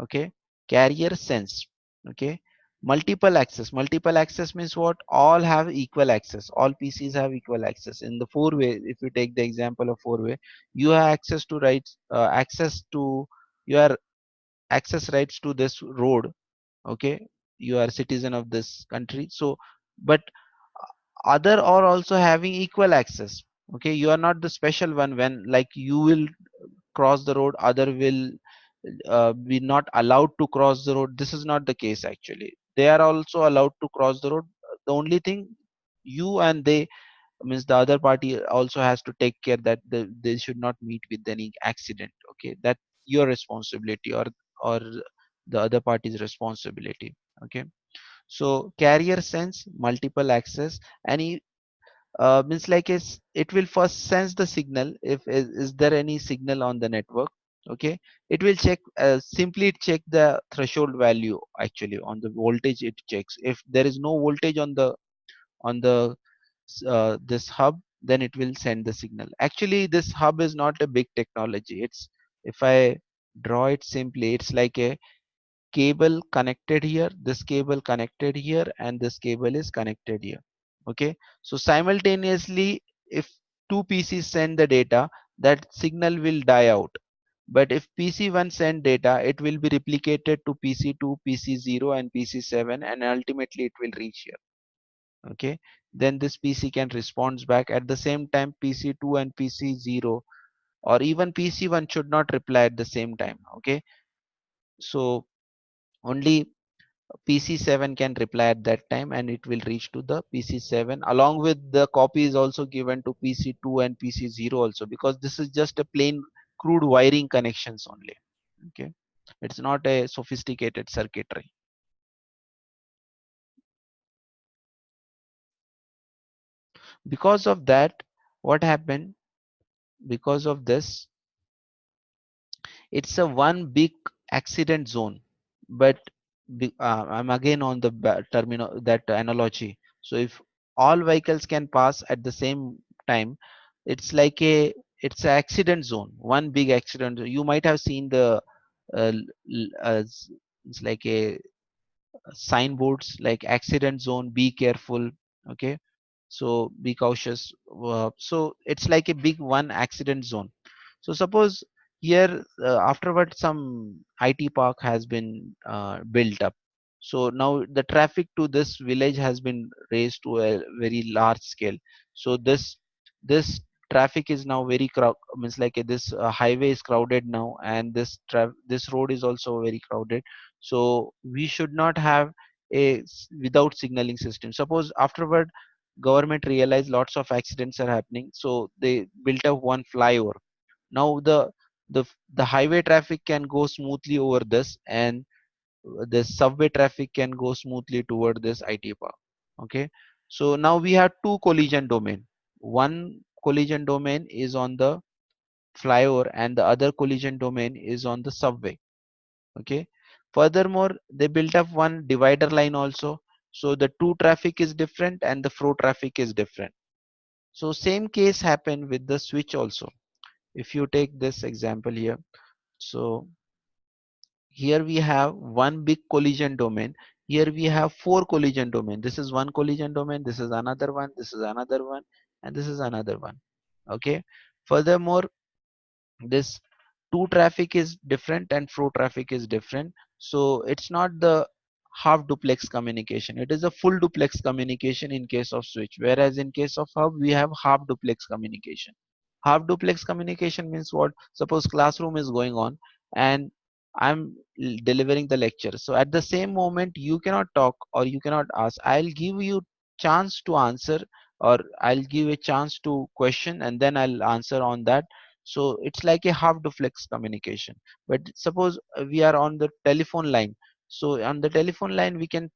Speaker 1: Okay, carrier sense. Okay, multiple access means what? All have equal access, all PCs have equal access. In the four way, if you take the example of four way, you have access to rights, access to your access rights to this road. Okay, you are a citizen of this country. So but other are also having equal access. Okay, you are not the special one. When like you will cross the road, other will be not allowed to cross the road. This is not the case. Actually, they are also allowed to cross the road. The only thing, you and they, means the other party also has to take care that they should not meet with any accident. Okay, that your responsibility, or the other party's responsibility. Okay, so carrier sense multiple access, and means like it will first sense the signal. If is there any signal on the network? Okay, it will check, simply check the threshold value. Actually on the voltage it checks. If there is no voltage on the this hub, then it will send the signal. Actually this hub is not a big technology. It's, if I draw it simply, it's like a cable connected here, this cable connected here, and this cable is connected here. Okay, so simultaneously if two PCs send the data, that signal will die out. But if PC1 send data, it will be replicated to PC2, PC0, and PC7, and ultimately it will reach here. Okay, then this PC can respond back. At the same time, PC2 and PC0, or even PC1 should not reply at the same time. Okay, so only PC7 can reply at that time, and it will reach to the PC7. Along with the copy is also given to PC2 and PC0 also, because this is just a plain crude wiring connections only. Okay, it's not a sophisticated circuitry. Because of that, what happened? Because of this, it's a one big accident zone. But I'm again on the terminal, that analogy. So if all vehicles can pass at the same time, it's like a, it's an accident zone, one big accident zone. You might have seen the it's like a signboards like accident zone, be careful. Okay, So be cautious. So it's like a big one accident zone. So suppose here afterward some IT park has been built up. So now the traffic to this village has been raised to a very large scale. So this traffic is now very means like this highway is crowded now, and this road is also very crowded. So we should not have without signaling system. Suppose afterward government realized lots of accidents are happening, so they built up one flyover. Now the highway traffic can go smoothly over this, and the subway traffic can go smoothly toward this IT park. Okay, so now we have two collision domain. One collision domain is on the flyover, and the other collision domain is on the subway. Okay, furthermore they built up one divider line also, so the two traffic is different and the flow traffic is different. So same case happened with the switch also. If you take this example here, so here we have one big collision domain. Here we have four collision domain. This is one collision domain, this is another one, this is another one, and this is another one. Okay, furthermore this two traffic is different and flow traffic is different. So it's not the half duplex communication, it is a full duplex communication in case of switch, whereas in case of hub we have half duplex communication. Half duplex communication means what? Suppose classroom is going on and I'm delivering the lecture, so at the same moment you cannot talk or you cannot ask, I'll give you chance to answer, or I'll give a chance to question and then I'll answer on that. So it's like a half duplex communication. But suppose we are on the telephone line, so on the telephone line we can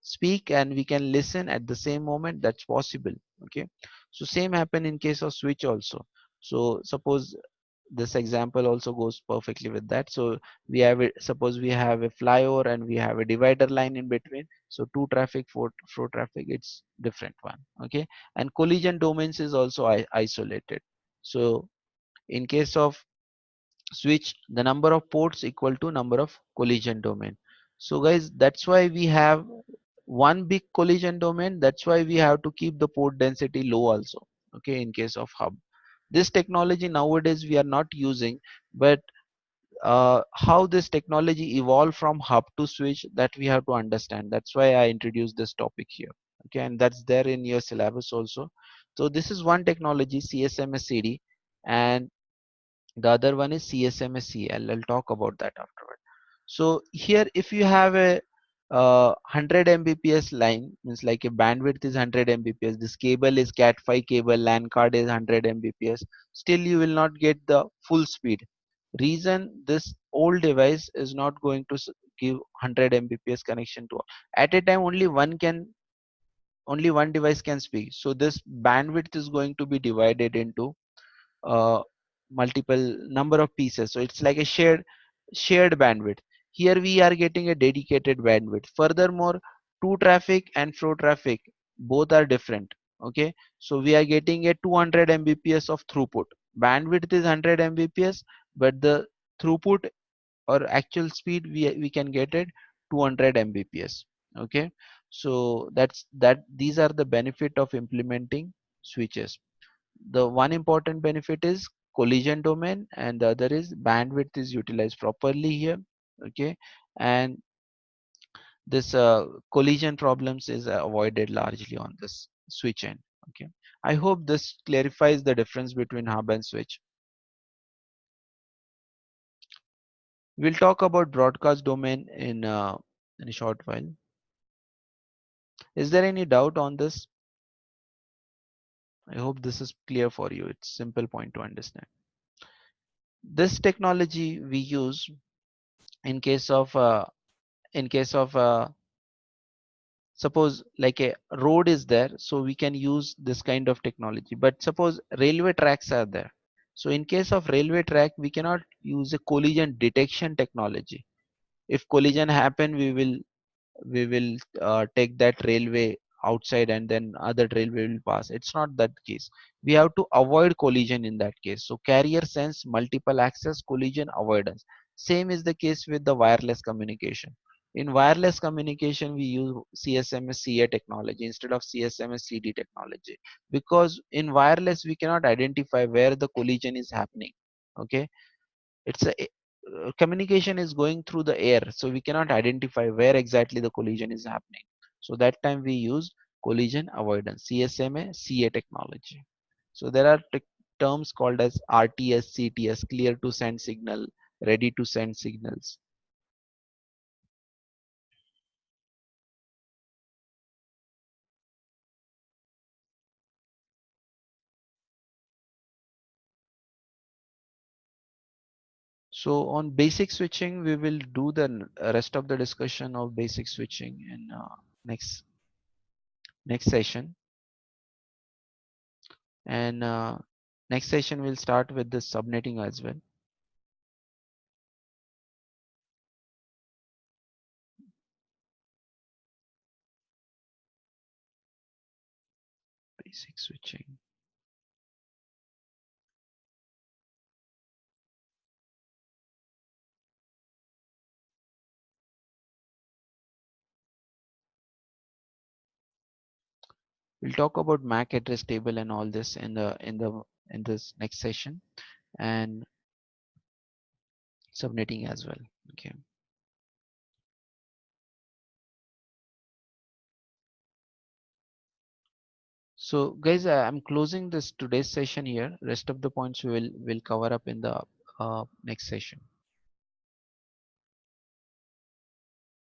Speaker 1: speak and we can listen at the same moment, that's possible. Okay, so same happen in case of switch also. So suppose this example also goes perfectly with that. So we have suppose we have a flyover and we have a divider line in between, so two traffic, four flow traffic, it's different one. Okay, and collision domains is also isolated. So in case of switch, the number of ports equal to number of collision domain. So guys, that's why we have one big collision domain, that's why we have to keep the port density low also. Okay, in case of hub, this technology nowadays we are not using, but how this technology evolved from hub to switch, that we have to understand. That's why I introduced this topic here. Okay, and that's there in your syllabus also. So this is one technology, CSMS CD, and the other one is CSMS. I'll talk about that afterward. So here, if you have a 100 Mbps line, means like a bandwidth is 100 Mbps. This cable is Cat5 cable, LAN card is 100 Mbps. Still, you will not get the full speed. Reason, this old device is not going to give 100 Mbps connection to. At a time, only one device can speak. So this bandwidth is going to be divided into uh, multiple number of pieces, so it's like a shared bandwidth. Here we are getting a dedicated bandwidth. Furthermore, to traffic and flow traffic both are different. Okay, so we are getting a 200 mbps of throughput. Bandwidth is 100 mbps, but the throughput or actual speed we can get it 200 mbps. Okay, so these are the benefit of implementing switches. The one important benefit is collision domain, and the other is bandwidth is utilized properly here. Okay, and this collision problems is avoided largely on this switch end. Okay, I hope this clarifies the difference between hub and switch. We'll talk about broadcast domain in a short while. Is there any doubt on this? I hope this is clear for you. It's simple point to understand. This technology we use in case of suppose like a road is there, so we can use this kind of technology. But suppose railway tracks are there, so in case of railway track we cannot use a collision detection technology. If collision happen, we will take that railway outside and then other railway will pass. It's not that case. We have to avoid collision in that case. So carrier sense multiple access collision avoidance. Same is the case with the wireless communication. In wireless communication, we use CSMS CA technology instead of CSMS CD technology, because in wireless we cannot identify where the collision is happening. Okay, it's a communication is going through the air, so we cannot identify where exactly the collision is happening. So that time we use collision avoidance, CSMA CA technology. So there are terms called as RTS, CTS, clear to send signal, ready to send signals. So on basic switching, we will do the rest of the discussion of basic switching in next session. And next session we'll start with the subnetting as well. Basic switching. We'll talk about MAC address table and all this in this next session, and subnetting as well. Okay. So guys, I'm closing this today's session here. Rest of the points we will cover up in the next session.